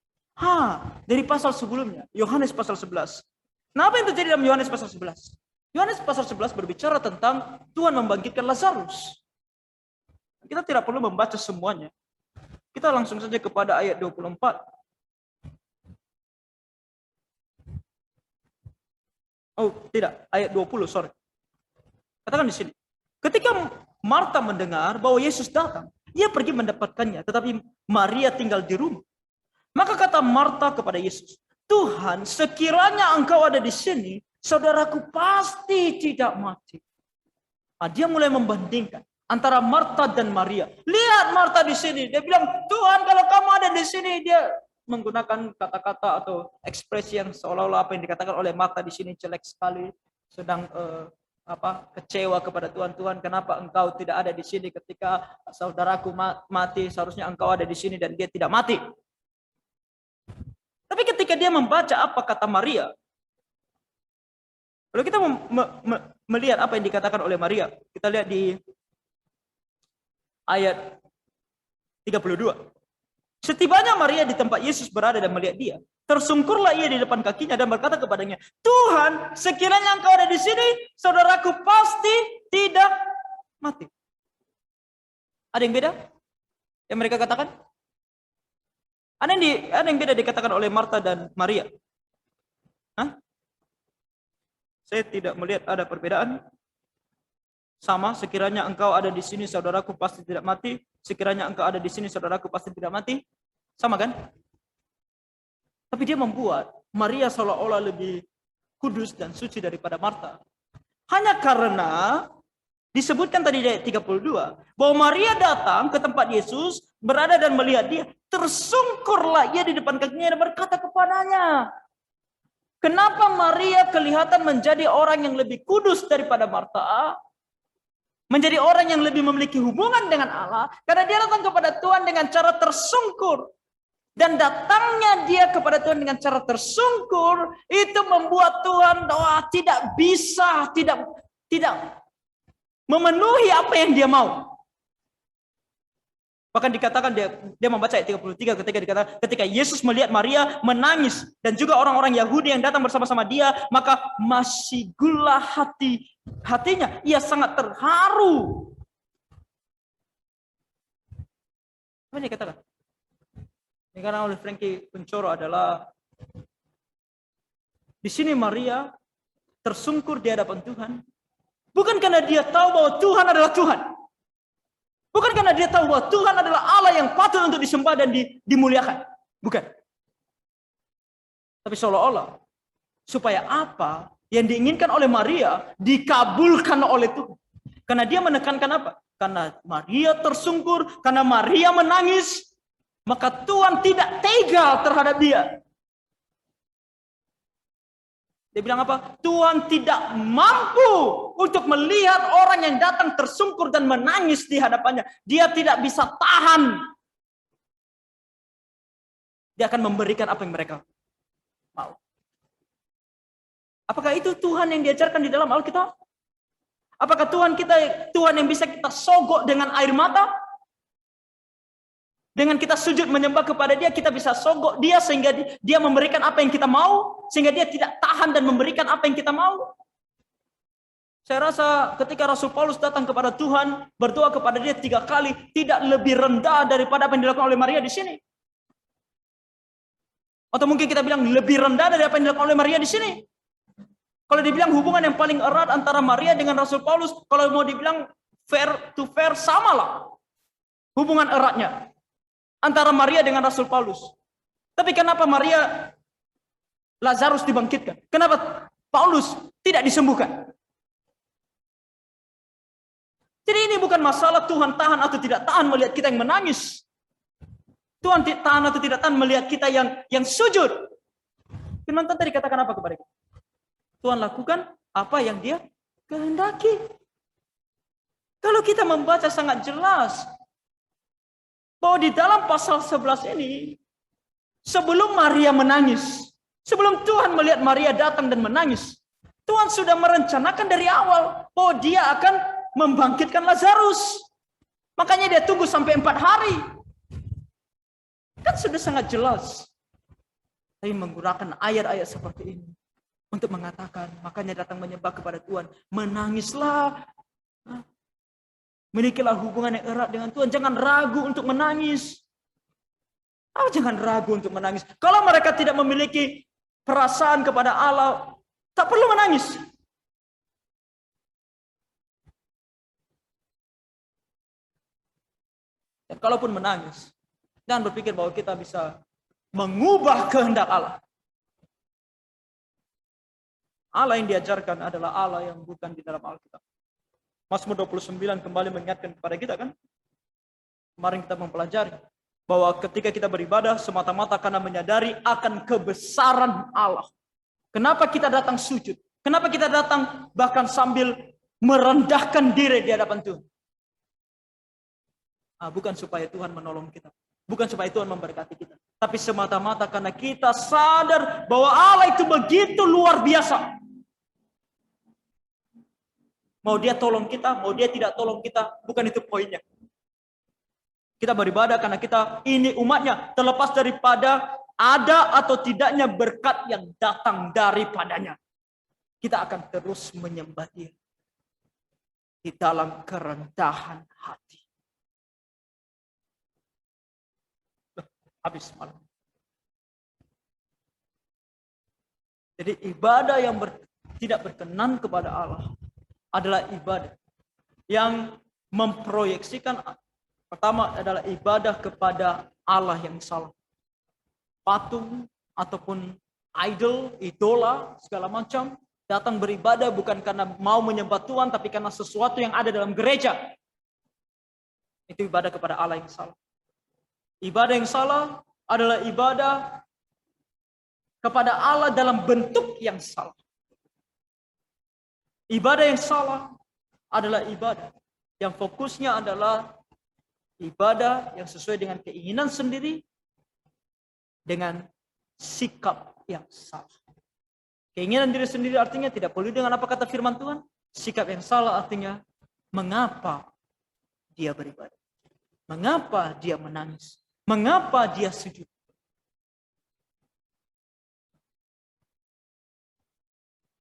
Dari pasal sebelumnya, Yohanes pasal 11. Nah, apa yang terjadi dalam Yohanes pasal 11? Yohanes pasal 11 berbicara tentang Tuhan membangkitkan Lazarus. Kita tidak perlu membaca semuanya. Kita langsung saja kepada ayat 24. Oh, tidak, ayat 20, sorry. Katakan di sini. Ketika Marta mendengar bahwa Yesus datang, ia pergi mendapatkannya, tetapi Maria tinggal di rumah. Maka kata Marta kepada Yesus, Tuhan, sekiranya engkau ada di sini, saudaraku pasti tidak mati. Nah, dia mulai membandingkan antara Marta dan Maria. Lihat Marta di sini, dia bilang, Tuhan kalau kamu ada di sini, dia menggunakan kata-kata atau ekspresi yang seolah-olah apa yang dikatakan oleh Marta di sini jelek sekali, sedang kecewa kepada Tuhan. Tuhan, kenapa engkau tidak ada di sini ketika saudaraku mati? Seharusnya engkau ada di sini dan dia tidak mati. Tapi ketika dia membaca apa kata Maria, kalau kita melihat apa yang dikatakan oleh Maria, kita lihat di ayat 32. Setibanya Maria di tempat Yesus berada dan melihat dia, tersungkurlah ia di depan kakinya dan berkata kepadanya, Tuhan, sekiranya engkau ada di sini, saudaraku pasti tidak mati. Ada yang beda yang mereka katakan? Ada yang beda dikatakan oleh Marta dan Maria? Saya tidak melihat ada perbedaan. Sama, sekiranya engkau ada di sini, saudaraku pasti tidak mati. Sekiranya engkau ada di sini, saudaraku pasti tidak mati. Sama kan? Tapi dia membuat Maria seolah-olah lebih kudus dan suci daripada Marta. Hanya karena disebutkan tadi di ayat 32 bahwa Maria datang ke tempat Yesus, berada dan melihat dia, tersungkurlah ia di depan kakinya dan berkata kepadanya. Kenapa Maria kelihatan menjadi orang yang lebih kudus daripada Marta? Menjadi orang yang lebih memiliki hubungan dengan Allah karena dia datang kepada Tuhan dengan cara tersungkur. Dan datangnya dia kepada Tuhan dengan cara tersungkur itu membuat Tuhan tidak bisa, tidak memenuhi apa yang dia mau. Bahkan dikatakan dia membaca ayat 33 ketika dikatakan ketika Yesus melihat Maria menangis dan juga orang-orang Yahudi yang datang bersama-sama dia, maka masih gula hatinya, ia sangat terharu. Apa yang dikatakan? Yang dikatakan oleh Frankie Kuncoro adalah di sini Maria tersungkur di hadapan Tuhan, bukan karena dia tahu bahwa Tuhan adalah Tuhan. Bukan karena dia tahu bahwa Tuhan adalah Allah yang patut untuk disembah dan dimuliakan. Bukan. Tapi seolah-olah supaya apa yang diinginkan oleh Maria dikabulkan oleh Tuhan. Karena dia menekankan apa? Karena Maria tersungkur, karena Maria menangis, maka Tuhan tidak tega terhadap dia. Dia bilang apa? Tuhan tidak mampu untuk melihat orang yang datang tersungkur dan menangis di hadapannya. Dia tidak bisa tahan. Dia akan memberikan apa yang mereka mau. Apakah itu Tuhan yang diajarkan di dalam Alkitab? Apakah Tuhan yang bisa kita sogok dengan air mata? Dengan kita sujud menyembah kepada dia, kita bisa sogok dia sehingga dia memberikan apa yang kita mau, sehingga dia tidak tahan dan memberikan apa yang kita mau. Saya rasa ketika Rasul Paulus datang kepada Tuhan, berdoa kepada dia 3 kali, tidak lebih rendah daripada apa yang dilakukan oleh Maria di sini. Atau mungkin kita bilang lebih rendah dari apa yang dilakukan oleh Maria di sini. Kalau dibilang hubungan yang paling erat antara Maria dengan Rasul Paulus, kalau mau dibilang fair to fair, samalah hubungan eratnya antara Maria dengan Rasul Paulus. Tapi kenapa Maria Lazarus dibangkitkan? Kenapa Paulus tidak disembuhkan? Jadi ini bukan masalah Tuhan tahan atau tidak tahan melihat kita yang menangis. Tuhan tahan atau tidak tahan melihat kita yang sujud. Firman Tuhan tadi katakan apa kepada kita? Tuhan lakukan apa yang Dia kehendaki. Kalau kita membaca sangat jelas bahwa di dalam pasal 11 ini, sebelum Maria menangis, sebelum Tuhan melihat Maria datang dan menangis, Tuhan sudah merencanakan dari awal bahwa Dia akan membangkitkan Lazarus. Makanya Dia tunggu sampai 4 hari. Kan sudah sangat jelas. Tapi menggunakan ayat-ayat seperti ini untuk mengatakan, makanya datang menyembah kepada Tuhan, menangislah, milikilah hubungan yang erat dengan Tuhan, jangan ragu untuk menangis. Jangan ragu untuk menangis. Kalau mereka tidak memiliki perasaan kepada Allah, tak perlu menangis. Dan kalaupun menangis, jangan berpikir bahwa kita bisa mengubah kehendak Allah. Allah yang diajarkan adalah Allah yang bukan di dalam Alkitab. Mazmur 29 kembali mengingatkan kepada kita kan. Kemarin kita mempelajari bahwa ketika kita beribadah semata-mata karena menyadari akan kebesaran Allah. Kenapa kita datang sujud? Kenapa kita datang bahkan sambil merendahkan diri di hadapan Tuhan? Bukan supaya Tuhan menolong kita. Bukan supaya Tuhan memberkati kita. Tapi semata-mata karena kita sadar bahwa Allah itu begitu luar biasa. Mau Dia tolong kita, mau Dia tidak tolong kita, bukan itu poinnya. Kita beribadah karena kita ini umatnya, terlepas daripada ada atau tidaknya berkat yang datang daripadanya. Kita akan terus menyembah Dia di dalam kerendahan hati. Habis malam. Jadi ibadah yang tidak berkenan kepada Allah adalah ibadah yang memproyeksikan, pertama adalah ibadah kepada Allah yang salah. Patung ataupun idol, idola, segala macam, datang beribadah bukan karena mau menyembah Tuhan, tapi karena sesuatu yang ada dalam gereja. Itu ibadah kepada Allah yang salah. Ibadah yang salah adalah ibadah kepada Allah dalam bentuk yang salah. Ibadah yang salah adalah ibadah yang fokusnya adalah ibadah yang sesuai dengan keinginan sendiri dengan sikap yang salah. Keinginan diri sendiri artinya tidak peduli dengan apa kata firman Tuhan. Sikap yang salah artinya mengapa dia beribadah. Mengapa dia menangis. Mengapa dia sujud?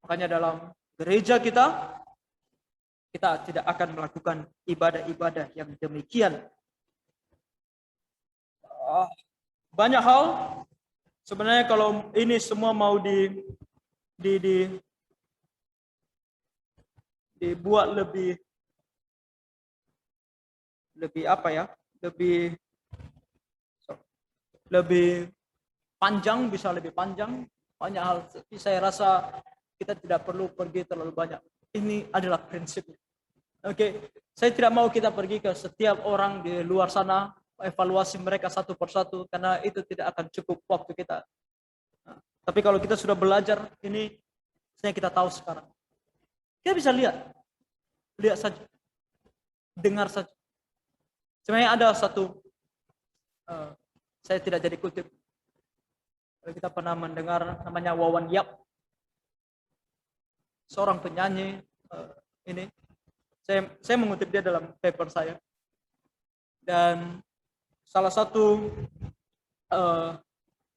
Makanya dalam gereja kita tidak akan melakukan ibadah-ibadah yang demikian. Banyak hal sebenarnya kalau ini semua mau dibuat lebih apa ya? Lebih panjang, bisa lebih panjang, banyak hal. Tapi saya rasa kita tidak perlu pergi terlalu banyak. Ini adalah prinsipnya. Oke, saya tidak mau kita pergi ke setiap orang di luar sana, evaluasi mereka satu persatu, karena itu tidak akan cukup waktu kita. Tapi kalau kita sudah belajar ini, saya kita tahu sekarang. Kita bisa lihat saja, dengar saja. Sebenarnya ada satu. Saya tidak jadi kutip. Kita pernah mendengar namanya Wawan Yap, seorang penyanyi ini. Saya mengutip dia dalam paper saya. Dan salah satu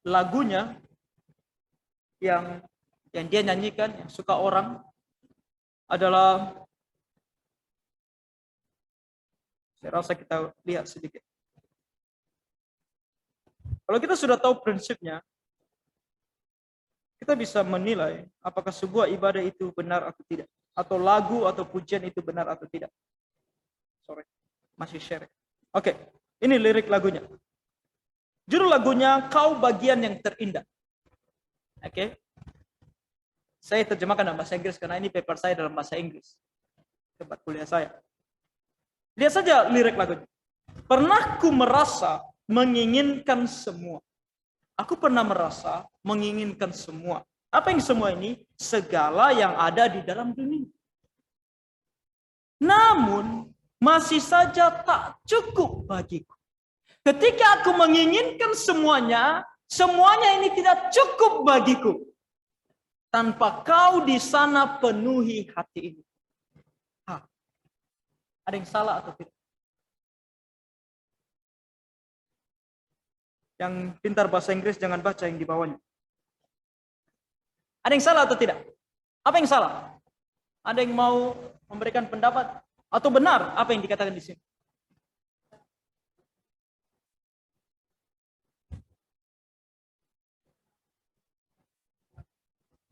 lagunya yang dia nyanyikan, yang suka orang, adalah, saya rasa kita lihat sedikit. Kalau kita sudah tahu prinsipnya, kita bisa menilai apakah sebuah ibadah itu benar atau tidak. Atau lagu atau pujian itu benar atau tidak. Sorry, masih share. Oke, ini lirik lagunya. Judul lagunya Kau Bagian Yang Terindah. Oke. Saya terjemahkan dalam bahasa Inggris karena ini paper saya dalam bahasa Inggris. Tempat kuliah saya. Lihat saja lirik lagunya. Pernah ku merasa menginginkan semua. Aku pernah merasa menginginkan semua. Apa yang semua ini? Segala yang ada di dalam dunia. Namun, masih saja tak cukup bagiku. Ketika aku menginginkan semuanya, semuanya ini tidak cukup bagiku. Tanpa kau di sana penuhi hati ini. Ada yang salah atau tidak? Yang pintar bahasa Inggris jangan baca yang di bawahnya. Ada yang salah atau tidak? Apa yang salah? Ada yang mau memberikan pendapat? Atau benar apa yang dikatakan di sini?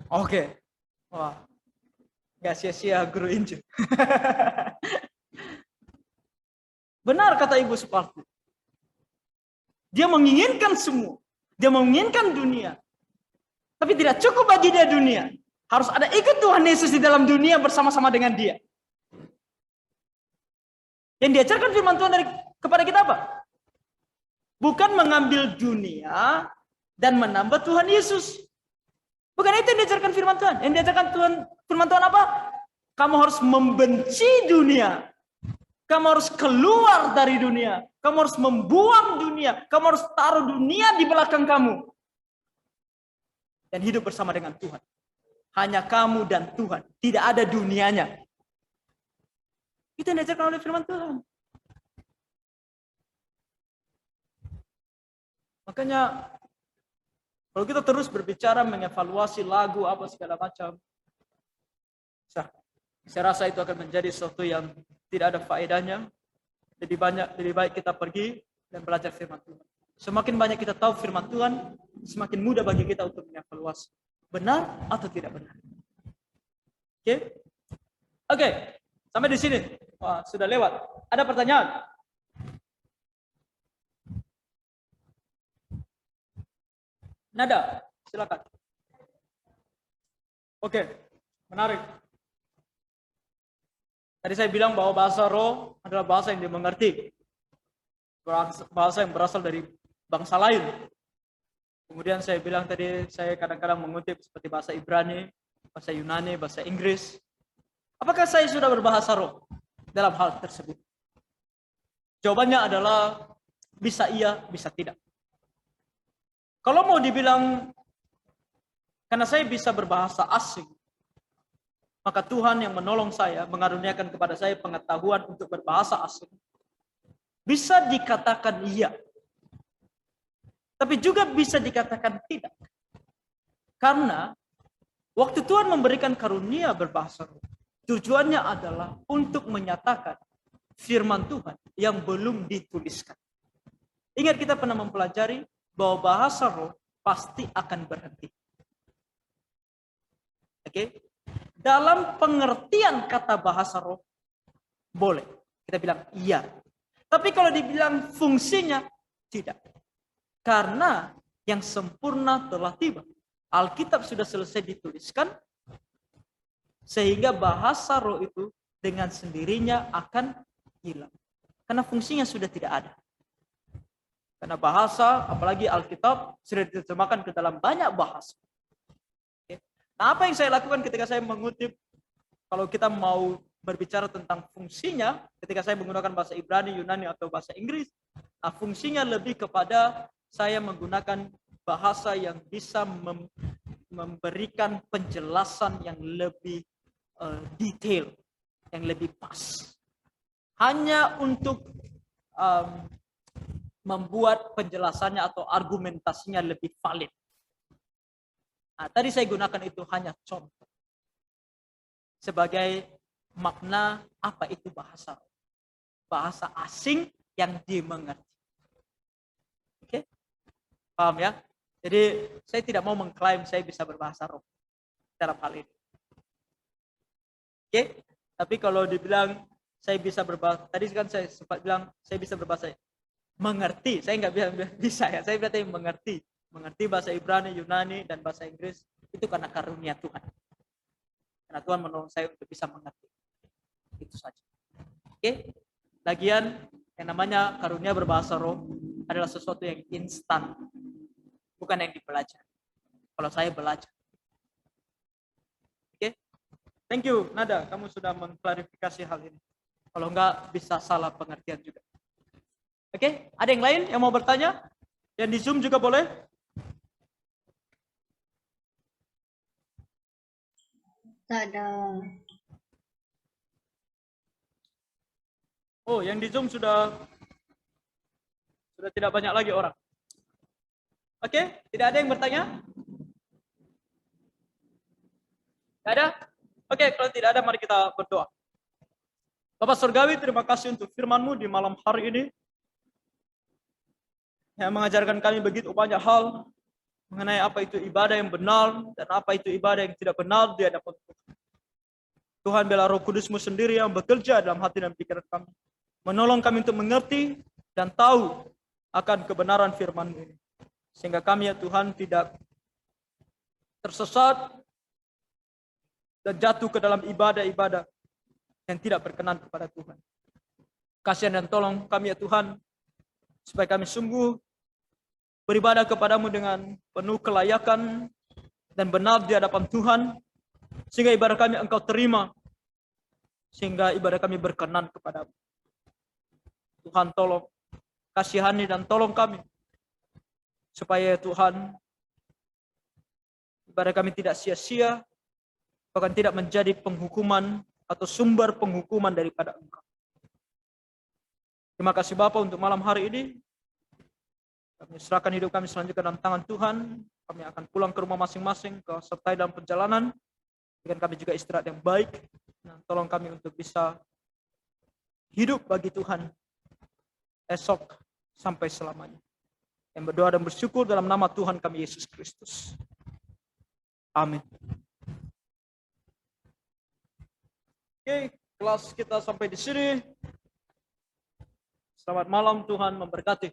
Oke. Wah. Gak sia-sia guru Injil. Benar kata Ibu Suparti. Dia menginginkan semua. Dia menginginkan dunia. Tapi tidak cukup bagi dia dunia. Harus ada ikut Tuhan Yesus di dalam dunia bersama-sama dengan dia. Yang diajarkan firman Tuhan kepada kita apa? Bukan mengambil dunia dan menambah Tuhan Yesus. Bukan itu yang diajarkan firman Tuhan. Yang diajarkan firman Tuhan apa? Kamu harus membenci dunia. Kamu harus keluar dari dunia. Kamu harus membuang dunia. Kamu harus taruh dunia di belakang kamu. Dan hidup bersama dengan Tuhan. Hanya kamu dan Tuhan. Tidak ada dunianya. Itu yang diajarkan oleh firman Tuhan. Makanya kalau kita terus berbicara mengevaluasi lagu apa segala macam, saya rasa itu akan menjadi sesuatu yang tidak ada faedahnya. Lebih baik kita pergi dan belajar firman Tuhan. Semakin banyak kita tahu firman Tuhan, semakin mudah bagi kita untuk mengevaluasi benar atau tidak benar. Oke, sampai di sini. Wah, sudah lewat. Ada pertanyaan? Nada, silakan. Oke, menarik. Tadi saya bilang bahwa bahasa roh adalah bahasa yang dimengerti. Bahasa yang berasal dari bangsa lain. Kemudian saya bilang tadi, saya kadang-kadang mengutip seperti bahasa Ibrani, bahasa Yunani, bahasa Inggris. Apakah saya sudah berbahasa roh dalam hal tersebut? Jawabannya adalah bisa iya, bisa tidak. Kalau mau dibilang, karena saya bisa berbahasa asing, maka Tuhan yang menolong saya, mengaruniakan kepada saya pengetahuan untuk berbahasa asing. Bisa dikatakan iya. Tapi juga bisa dikatakan tidak. Karena waktu Tuhan memberikan karunia berbahasa roh, tujuannya adalah untuk menyatakan firman Tuhan yang belum dituliskan. Ingat kita pernah mempelajari bahwa bahasa roh pasti akan berhenti. Oke? Dalam pengertian kata bahasa roh, boleh. Kita bilang iya. Tapi kalau dibilang fungsinya, tidak. Karena yang sempurna telah tiba. Alkitab sudah selesai dituliskan, sehingga bahasa roh itu dengan sendirinya akan hilang. Karena fungsinya sudah tidak ada. Karena bahasa, apalagi Alkitab, sudah diterjemahkan ke dalam banyak bahasa. Nah, apa yang saya lakukan ketika saya mengutip, kalau kita mau berbicara tentang fungsinya, ketika saya menggunakan bahasa Ibrani, Yunani, atau bahasa Inggris, nah, fungsinya lebih kepada saya menggunakan bahasa yang bisa memberikan penjelasan yang lebih detail, yang lebih pas. Hanya untuk membuat penjelasannya atau argumentasinya lebih valid. Nah, tadi saya gunakan itu hanya contoh. Sebagai makna apa itu bahasa. Bahasa asing yang dimengerti. Oke? Paham ya? Jadi saya tidak mau mengklaim saya bisa berbahasa roh dalam hal ini. Oke? Tapi kalau dibilang saya bisa berbahasa, tadi kan saya sempat bilang saya bisa berbahasa mengerti. Saya nggak bisa ya. Saya berarti mengerti bahasa Ibrani, Yunani, dan bahasa Inggris itu karena karunia Tuhan. Karena Tuhan menolong saya untuk bisa mengerti. Itu saja. Oke? Lagian yang namanya karunia berbahasa roh adalah sesuatu yang instan, bukan yang dipelajari. Kalau saya belajar. Oke? Thank you, Nada. Kamu sudah mengklarifikasi hal ini. Kalau enggak bisa salah pengertian juga. Oke? Ada yang lain yang mau bertanya? Yang di Zoom juga boleh? Tak ada. Oh, yang di Zoom sudah tidak banyak lagi orang. Oke? Tidak ada yang bertanya? Tidak ada? Oke, kalau tidak ada, mari kita berdoa. Bapak Surgawi, terima kasih untuk firman-Mu di malam hari ini, yang mengajarkan kami begitu banyak hal mengenai apa itu ibadah yang benar dan apa itu ibadah yang tidak benar di hadapan Tuhan. Tuhan, biarlah Roh Kudus-Mu sendiri yang bekerja dalam hati dan pikiran kami, menolong kami untuk mengerti dan tahu akan kebenaran firman-Mu ini, sehingga kami ya Tuhan tidak tersesat dan jatuh ke dalam ibadah-ibadah yang tidak berkenan kepada Tuhan. Kasihan dan tolong kami ya Tuhan, supaya kami sungguh beribadah kepadamu dengan penuh kelayakan dan benar di hadapan Tuhan, sehingga ibadah kami Engkau terima, sehingga ibadah kami berkenan kepadamu. Tuhan tolong, kasihani dan tolong kami, supaya Tuhan ibadah kami tidak sia-sia, bahkan tidak menjadi penghukuman atau sumber penghukuman daripada Engkau. Terima kasih Bapa untuk malam hari ini. Kami serahkan hidup kami selanjutnya dalam tangan Tuhan. Kami akan pulang ke rumah masing-masing, ke sertai dalam perjalanan. Berikan kami juga istirahat yang baik. Nah, tolong kami untuk bisa hidup bagi Tuhan esok sampai selamanya. Yang berdoa dan bersyukur dalam nama Tuhan kami Yesus Kristus. Amin. Oke, kelas kita sampai di sini. Selamat malam, Tuhan memberkati.